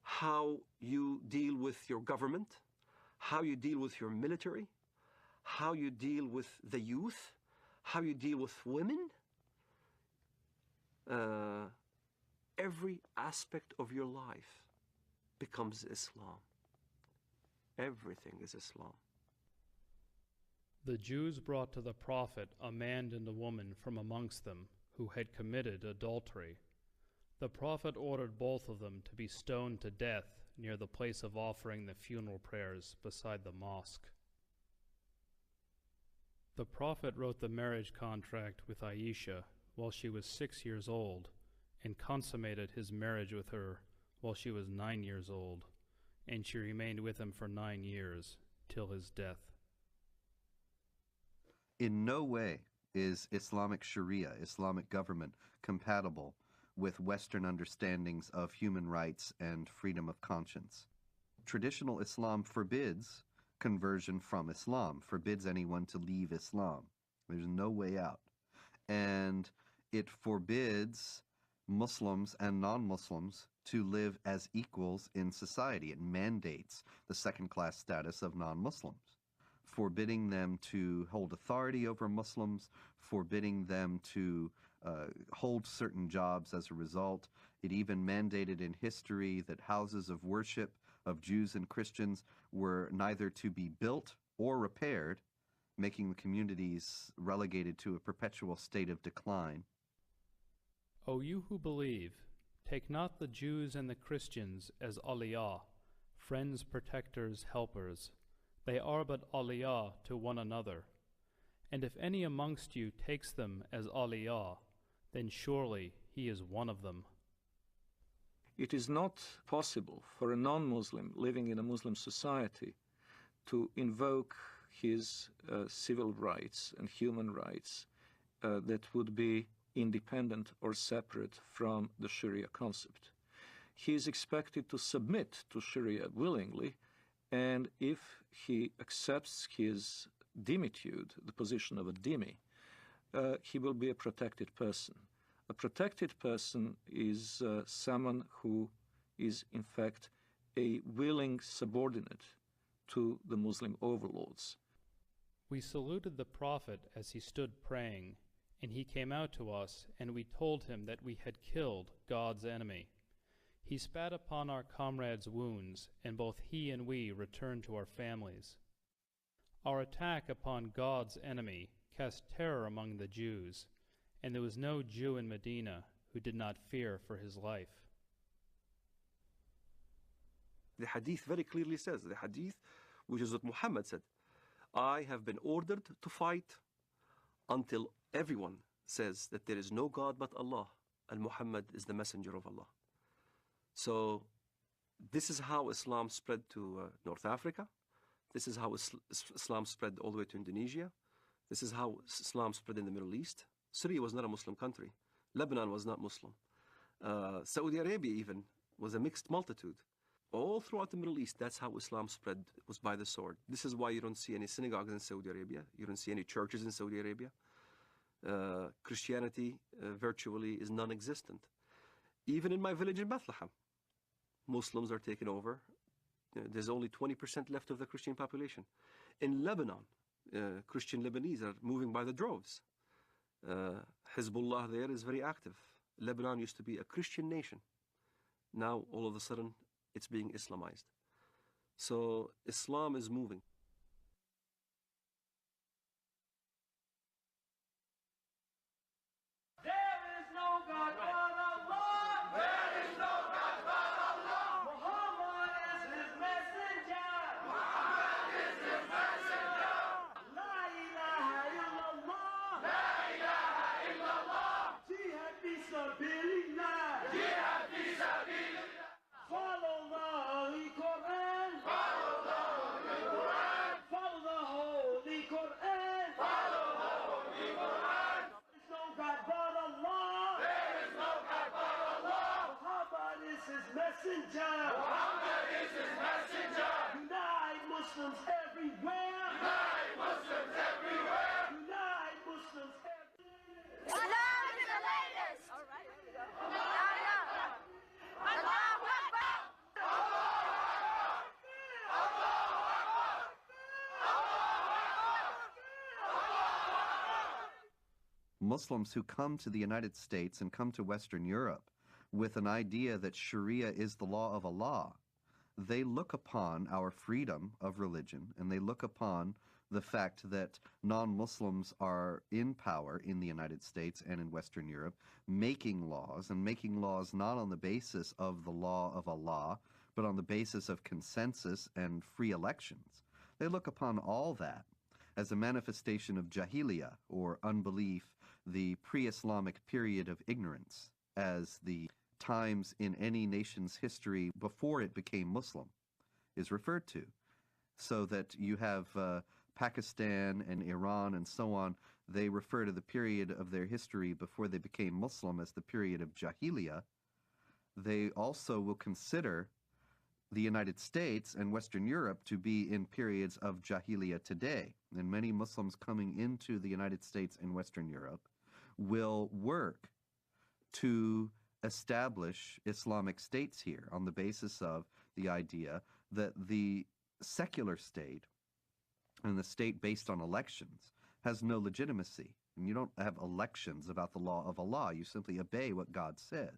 how you deal with your government, how you deal with your military, how you deal with the youth, how you deal with women. Every aspect of your life becomes Islam. Everything is Islam. The Jews brought to the Prophet a man and a woman from amongst them who had committed adultery. The Prophet ordered both of them to be stoned to death near the place of offering the funeral prayers beside the mosque. The Prophet wrote the marriage contract with Aisha while she was 6 years old, and consummated his marriage with her while she was 9 years old, and she remained with him for 9 years, till his death. In no way is Islamic Sharia, Islamic government, compatible with Western understandings of human rights and freedom of conscience. Traditional Islam forbids conversion from Islam, forbids anyone to leave Islam. There's no way out. And it forbids Muslims and non-Muslims to live as equals in society. It mandates the second-class status of non-Muslims, forbidding them to hold authority over Muslims, forbidding them to hold certain jobs as a result. It even mandated in history that houses of worship of Jews and Christians were neither to be built or repaired, making the communities relegated to a perpetual state of decline. O you who believe, take not the Jews and the Christians as awliya, friends, protectors, helpers. They are but awliya to one another. And if any amongst you takes them as awliya, then surely he is one of them. It is not possible for a non-Muslim living in a Muslim society to invoke his civil rights and human rights that would be independent or separate from the Sharia concept. He is expected to submit to Sharia willingly, and if he accepts his dhimmitude, the position of a dhimmi, he will be a protected person. A protected person is someone who is in fact a willing subordinate to the Muslim overlords. We saluted the Prophet as he stood praying, and he came out to us, and we told him that we had killed God's enemy. He spat upon our comrades' wounds, and both he and we returned to our families. Our attack upon God's enemy cast terror among the Jews, and there was no Jew in Medina who did not fear for his life. The hadith very clearly says, the hadith, which is what Muhammad said, I have been ordered to fight until everyone says that there is no God but Allah, and Muhammad is the messenger of Allah. So this is how Islam spread to North Africa. This is how Islam spread all the way to Indonesia. This is how Islam spread in the Middle East. Syria was not a Muslim country. Lebanon was not Muslim. Saudi Arabia even was a mixed multitude. All throughout the Middle East, that's how Islam spread, was by the sword. This is why you don't see any synagogues in Saudi Arabia. You don't see any churches in Saudi Arabia. Christianity virtually is non-existent. Even in my village in Bethlehem, Muslims are taking over. There's only 20% left of the Christian population. In Lebanon, Christian Lebanese are moving by the droves. Hezbollah there is very active. Lebanon used to be a Christian nation. Now, all of a sudden, it's being Islamized. So Islam is moving. Follow the Quran. Follow the Quran. Muslims who come to the United States and come to Western Europe with an idea that Sharia is the law of Allah, they look upon our freedom of religion, and they look upon the fact that non-Muslims are in power in the United States and in Western Europe, making laws, and making laws not on the basis of the law of Allah, but on the basis of consensus and free elections. They look upon all that as a manifestation of jahiliyyah, or unbelief, the pre-Islamic period of ignorance, as the times in any nation's history before it became Muslim is referred to. So that you have Pakistan and Iran and so on, they refer to the period of their history before they became Muslim as the period of jahiliyyah. They also will consider the United States and Western Europe to be in periods of jahiliyyah today. And many Muslims coming into the United States and Western Europe will work to establish Islamic states here on the basis of the idea that the secular state and the state based on elections has no legitimacy. And you don't have elections about the law of Allah. You simply obey what God says.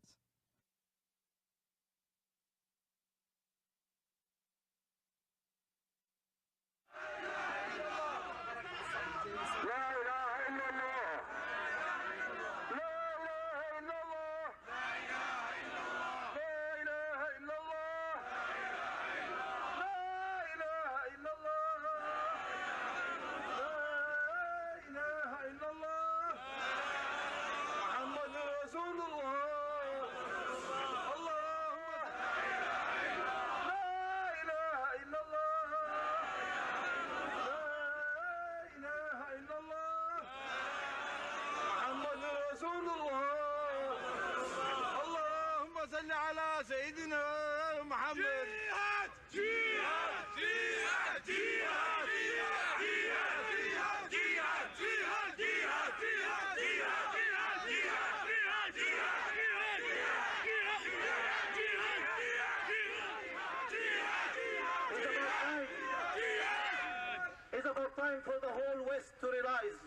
Time for the whole West to realize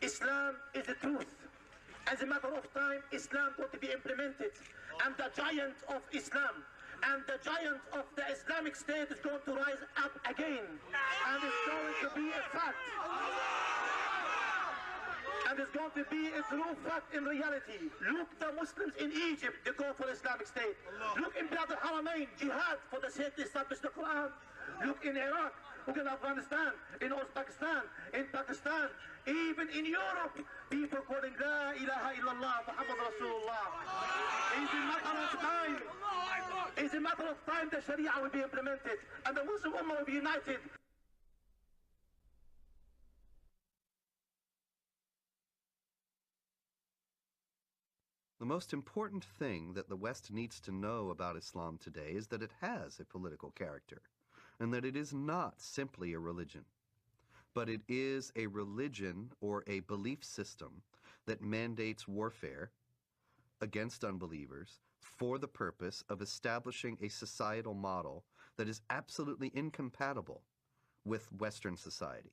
Islam is the truth. As a matter of time, Islam going to be implemented, and the giant of Islam and the giant of the Islamic State is going to rise up again, and it's going to be a fact. And it's going to be a true fact in reality. Look, the Muslims in Egypt, they go for Islamic State. Look in Bilad al-Haramain, jihad for the sake to establish the Quran. Look in Iraq, look in Afghanistan, in Uzbekistan, in Pakistan, even in Europe, people calling La ilaha illallah, Muhammad Rasulullah. It's a matter of time. It's a matter of time the Sharia will be implemented, and the Muslim Ummah will be united. The most important thing that the West needs to know about Islam today is that it has a political character, and that it is not simply a religion, but it is a religion or a belief system that mandates warfare against unbelievers for the purpose of establishing a societal model that is absolutely incompatible with Western society.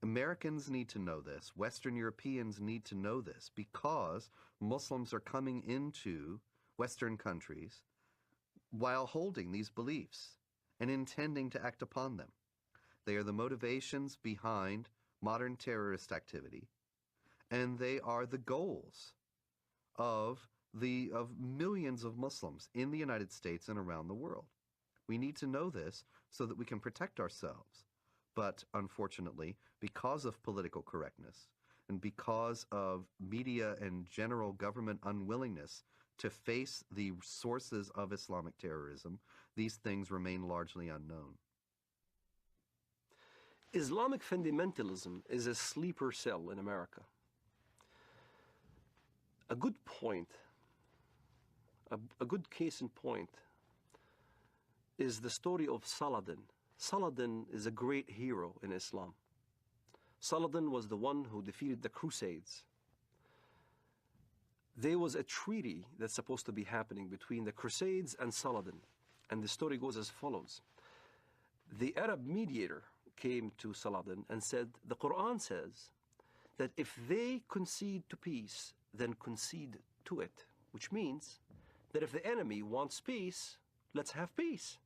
Americans need to know this. Western Europeans need to know this, because Muslims are coming into Western countries while holding these beliefs and intending to act upon them. They are the motivations behind modern terrorist activity, and they are the goals of millions of Muslims in the United States and around the world. We need to know this so that we can protect ourselves. But unfortunately, because of political correctness and because of media and general government unwillingness to face the sources of Islamic terrorism, these things remain largely unknown. Islamic fundamentalism is a sleeper cell in America. A good point, a good case in point, is the story of Saladin. Saladin is a great hero in Islam. Saladin was the one who defeated the Crusades. There was a treaty that's supposed to be happening between the Crusades and Saladin, and the story goes as follows. The Arab mediator came to Saladin and said, the Quran says that if they concede to peace, then concede to it, which means that if the enemy wants peace, let's have peace,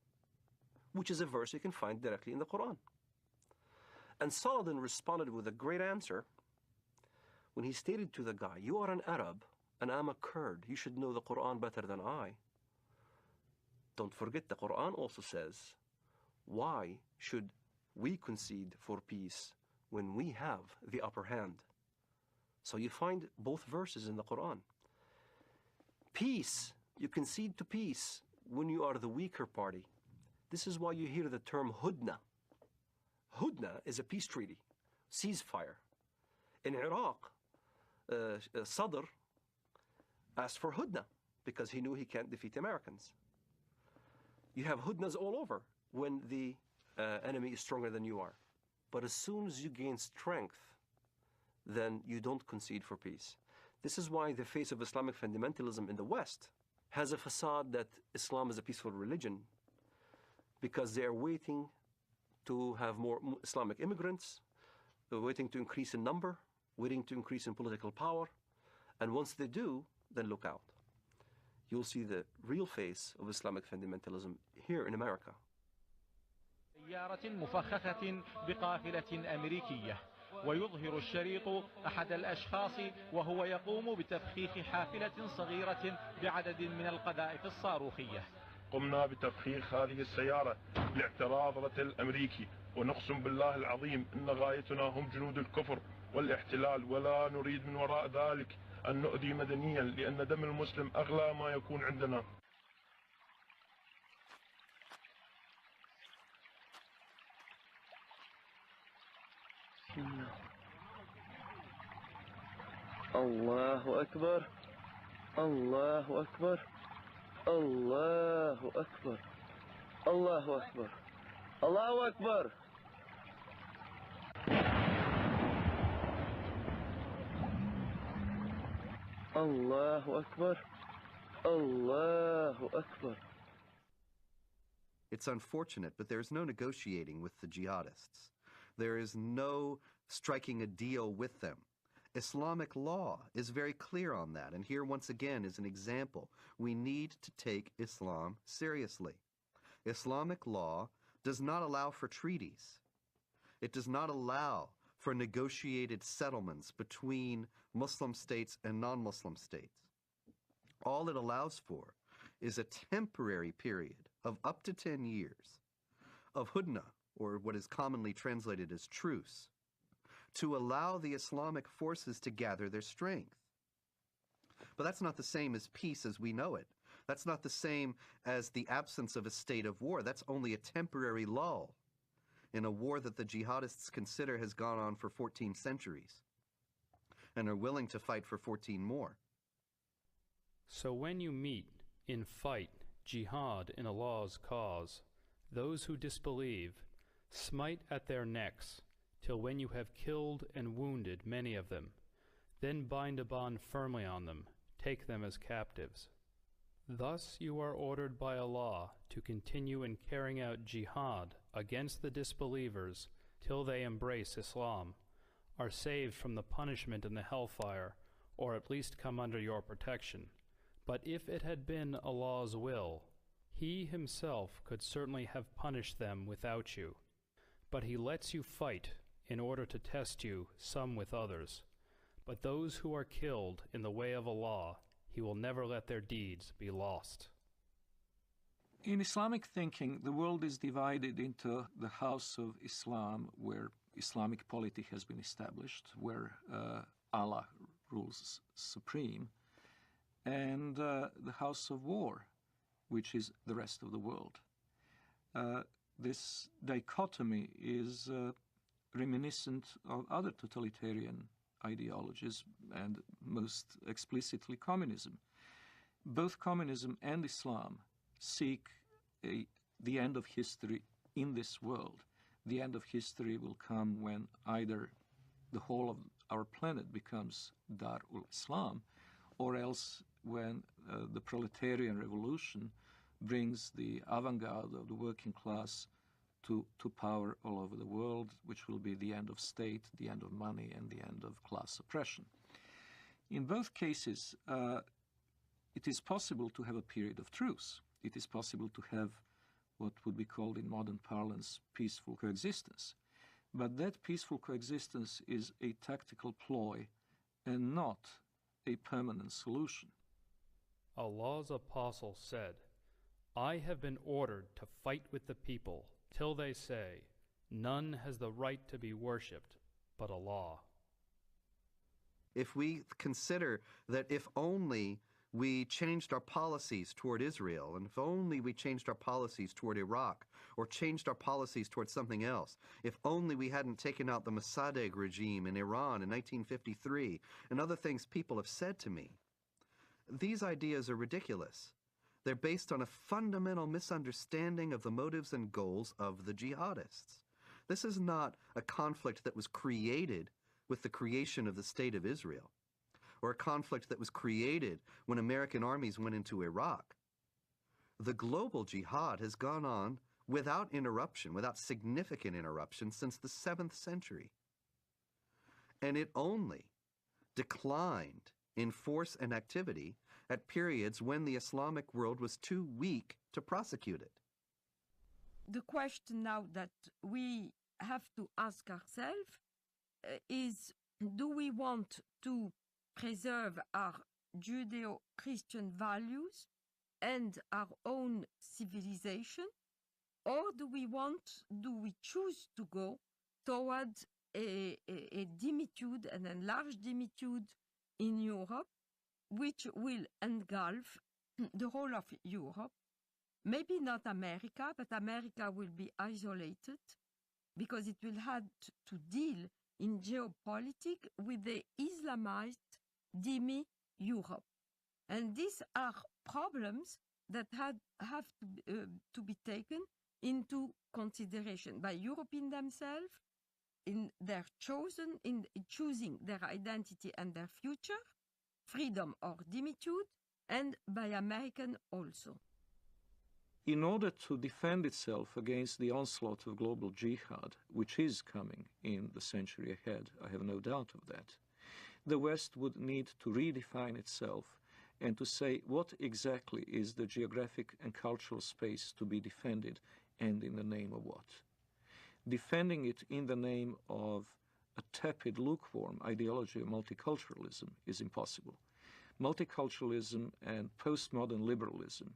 which is a verse you can find directly in the Quran. And Saladin responded with a great answer when he stated to the guy, "You are an Arab and I'm a Kurd. You should know the Quran better than I." Don't forget, the Quran also says, why should we concede for peace when we have the upper hand? So you find both verses in the Quran. Peace, you concede to peace when you are the weaker party. This is why you hear the term hudna. Hudna is a peace treaty, ceasefire. In Iraq, Sadr asked for hudna because he knew he can't defeat the Americans. You have hudnas all over when the enemy is stronger than you are. But as soon as you gain strength, then you don't concede for peace. This is why the face of Islamic fundamentalism in the West has a facade that Islam is a peaceful religion, because they are waiting to have more Islamic immigrants, they're waiting to increase in number, waiting to increase in political power, and once they do, then look out. You'll see the real face of Islamic fundamentalism here in America. سيارة مفخخة بقافلة أمريكية، ويظهر الشريط أحد الأشخاص وهو يقوم بتفخيخ حافلة صغيرة بعدد من القذائف الصاروخية. قمنا بتفخيخ هذه السيارة لاعتراض رتل الأمريكي، ونقسم بالله العظيم أن غايتنا هم جنود الكفر والاحتلال، ولا نريد من وراء ذلك أن نؤذي مدنيا، لأن دم المسلم أغلى ما يكون عندنا. الله أكبر الله أكبر الله أكبر الله أكبر الله أكبر. الله أكبر الله أكبر. It's unfortunate, but there's no negotiating with the jihadists. There is no striking a deal with them. Islamic law is very clear on that, and here once again is an example. We need to take Islam seriously. Islamic law does not allow for treaties. It does not allow for negotiated settlements between Muslim states and non-Muslim states. All it allows for is a temporary period of up to 10 years of hudna, or what is commonly translated as truce, to allow the Islamic forces to gather their strength. But that's not the same as peace as we know it. That's not the same as the absence of a state of war. That's only a temporary lull in a war that the jihadists consider has gone on for 14 centuries and are willing to fight for 14 more. So when you meet in fight, jihad in Allah's cause, those who disbelieve, smite at their necks, till when you have killed and wounded many of them, then bind a bond firmly on them, take them as captives. Thus you are ordered by Allah to continue in carrying out jihad against the disbelievers till they embrace Islam, are saved from the punishment in the hellfire, or at least come under your protection. But if it had been Allah's will, He Himself could certainly have punished them without you. But He lets you fight in order to test you, some with others. But those who are killed in the way of Allah, He will never let their deeds be lost. In Islamic thinking, the world is divided into the house of Islam, where Islamic polity has been established, where Allah rules supreme, and the house of war, which is the rest of the world. This dichotomy is reminiscent of other totalitarian ideologies, and most explicitly communism. Both communism and Islam seek the end of history in this world. The end of history will come when either the whole of our planet becomes Dar ul-Islam, or else when the proletarian revolution brings the avant-garde of the working class to power all over the world, which will be the end of state, the end of money, and the end of class oppression. In both cases, it is possible to have a period of truce. It is possible to have what would be called in modern parlance peaceful coexistence. But that peaceful coexistence is a tactical ploy and not a permanent solution. Allah's apostle said, "I have been ordered to fight with the people till they say, none has the right to be worshipped but Allah." If we consider that if only we changed our policies toward Israel, and if only we changed our policies toward Iraq, or changed our policies toward something else, if only we hadn't taken out the Mossadegh regime in Iran in 1953, and other things people have said to me, these ideas are ridiculous. They're based on a fundamental misunderstanding of the motives and goals of the jihadists. This is not a conflict that was created with the creation of the State of Israel, or a conflict that was created when American armies went into Iraq. The global jihad has gone on without interruption, without significant interruption, since the 7th century. And it only declined in force and activity at periods when the Islamic world was too weak to prosecute it. The question now that we have to ask ourselves is, do we want to preserve our Judeo-Christian values and our own civilization, or do we choose to go towards a dimitude, an enlarged dimitude in Europe, which will engulf the whole of Europe? Maybe not America, but America will be isolated because it will have to deal in geopolitics with the Islamized demi-Europe. And these are problems that have to be taken into consideration by Europeans themselves in choosing their identity and their future, freedom or dimitude, and by American also. In order to defend itself against the onslaught of global jihad, which is coming in the century ahead, I have no doubt of that, the West would need to redefine itself and to say what exactly is the geographic and cultural space to be defended, and in the name of what. Defending it in the name of a tepid, lukewarm ideology of multiculturalism is impossible. Multiculturalism and postmodern liberalism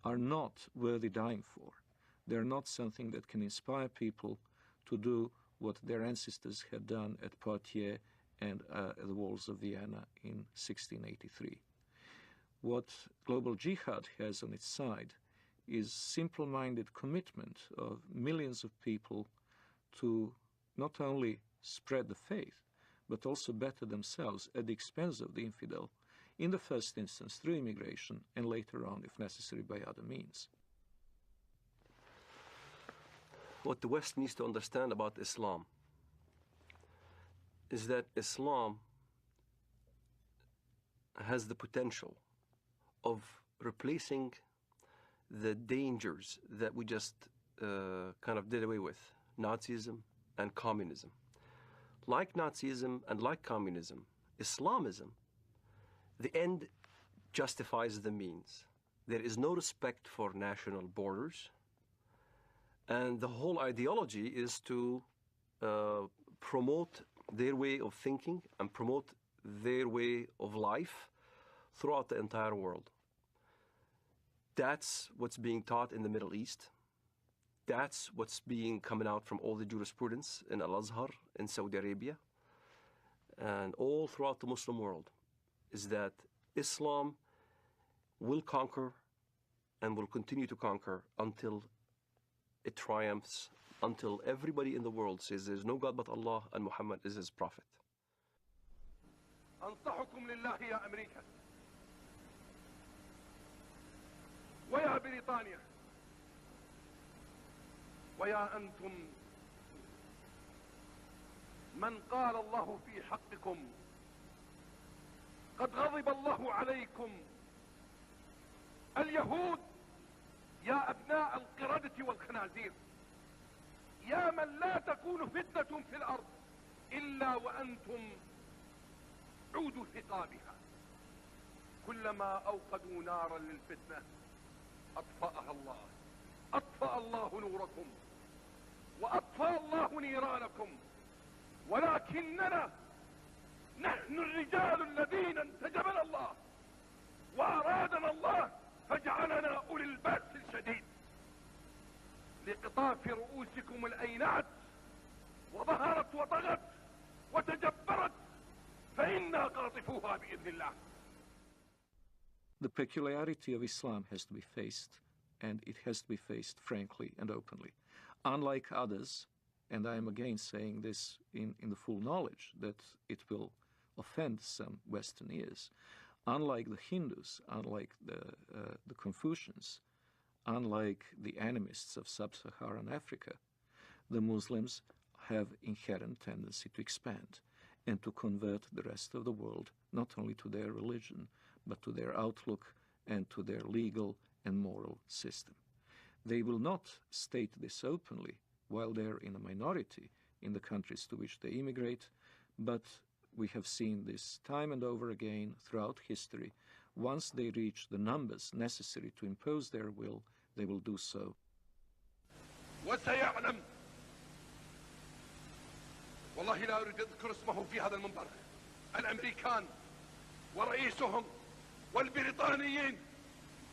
are not worthy dying for. They're not something that can inspire people to do what their ancestors had done at Poitiers and the walls of Vienna in 1683. What global jihad has on its side is simple-minded commitment of millions of people to not only spread the faith, but also better themselves at the expense of the infidel, in the first instance through immigration, and later on, if necessary, by other means. What the West needs to understand about Islam is that Islam has the potential of replacing the dangers that we just kind of did away with, Nazism and communism. Like Nazism and like communism, Islamism, the end justifies the means. There is no respect for national borders, and the whole ideology is to promote their way of thinking and promote their way of life throughout the entire world. That's what's being taught in the Middle East. That's what's being coming out from all the jurisprudence in Al-Azhar, in Saudi Arabia, and all throughout the Muslim world, is that Islam will conquer and will continue to conquer until it triumphs, until everybody in the world says there's no God but Allah and Muhammad is his prophet. أنصحكم لله يا أمريكا ويا بريطانيا ويا أنتم من قال الله في حقكم قد غضب الله عليكم اليهود يا أبناء القردة والخنازير يا من لا تكون فتنة في الأرض إلا وأنتم عودوا ثقابها. كلما أوقدوا نارا للفتنة أطفأها الله، أطفأ الله نوركم وأطفأ الله نيرانكم، ولكننا نحن الرجال الذين انتجبنا الله وأرادنا الله فجعلنا أولي البأس الشديد لقطاف رؤوسكم الأينعت وظهرت وطغت وتجبرت فإنا قاطفوها بإذن الله. The peculiarity of Islam has to be faced, and it has to be faced frankly and openly. Unlike others, and I am again saying this in the full knowledge that it will offend some Western ears, unlike the Hindus, unlike the Confucians, unlike the animists of sub-Saharan Africa, the Muslims have inherent tendency to expand and to convert the rest of the world not only to their religion, but to their outlook and to their legal and moral system. They will not state this openly while they're in a minority in the countries to which they immigrate, but we have seen this time and over again throughout history. Once they reach the numbers necessary to impose their will, they will do so. وسيعلم والله لا أريد أذكر اسمه في هذا المنبر الأمريكان ورئيسهم والبريطانيين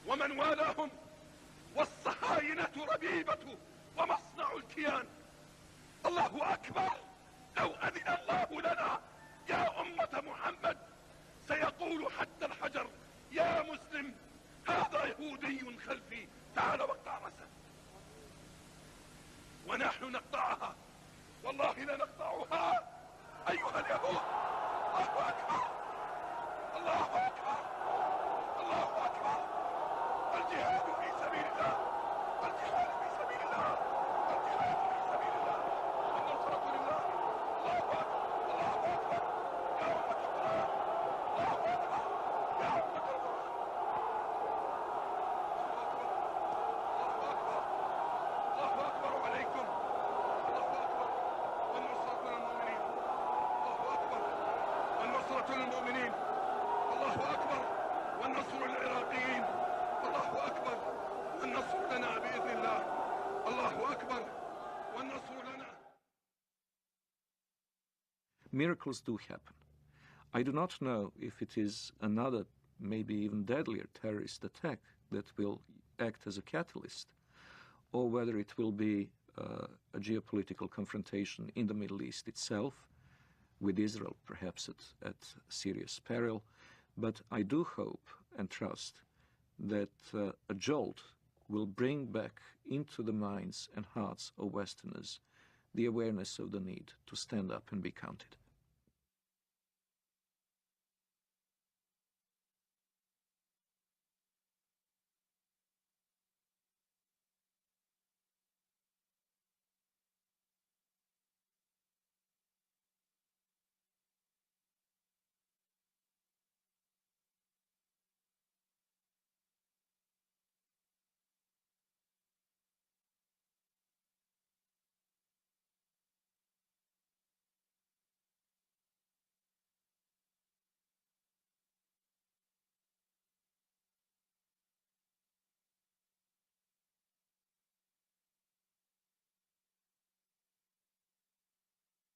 ومن والاهم والصهاينة ربيبة ومصنع الكيان. الله أكبر. لو أذن الله لنا يا أمة محمد سيقول حتى الحجر يا مسلم هذا يهودي خلفي تعال واقطع رأسه. ونحن نقطعها والله لنقطعها أيها اليهود. الله أكبر الله أكبر الله أكبر. الجهاد في سبيل الله الجهاد في سبيل الله الجهاد في سبيل الله والنصرة لله. الله أكبر الله أكبر يا أمة القرآن. الله أكبر يا أمة القرآن. الله أكبر عليكم. الله أكبر والنصرة للمؤمنين. الله أكبر والنصرة للمؤمنين. الله أكبر والنصر للعراقيين. الله أكبر والنصر لنا بإذن الله. الله أكبر والنصر لنا. Miracles do happen. I do not know if it is another, maybe even deadlier terrorist attack that will act as a catalyst, or whether it will be a geopolitical confrontation in the Middle East itself, with Israel perhaps at serious peril. But I do hope and trust that a jolt will bring back into the minds and hearts of Westerners the awareness of the need to stand up and be counted.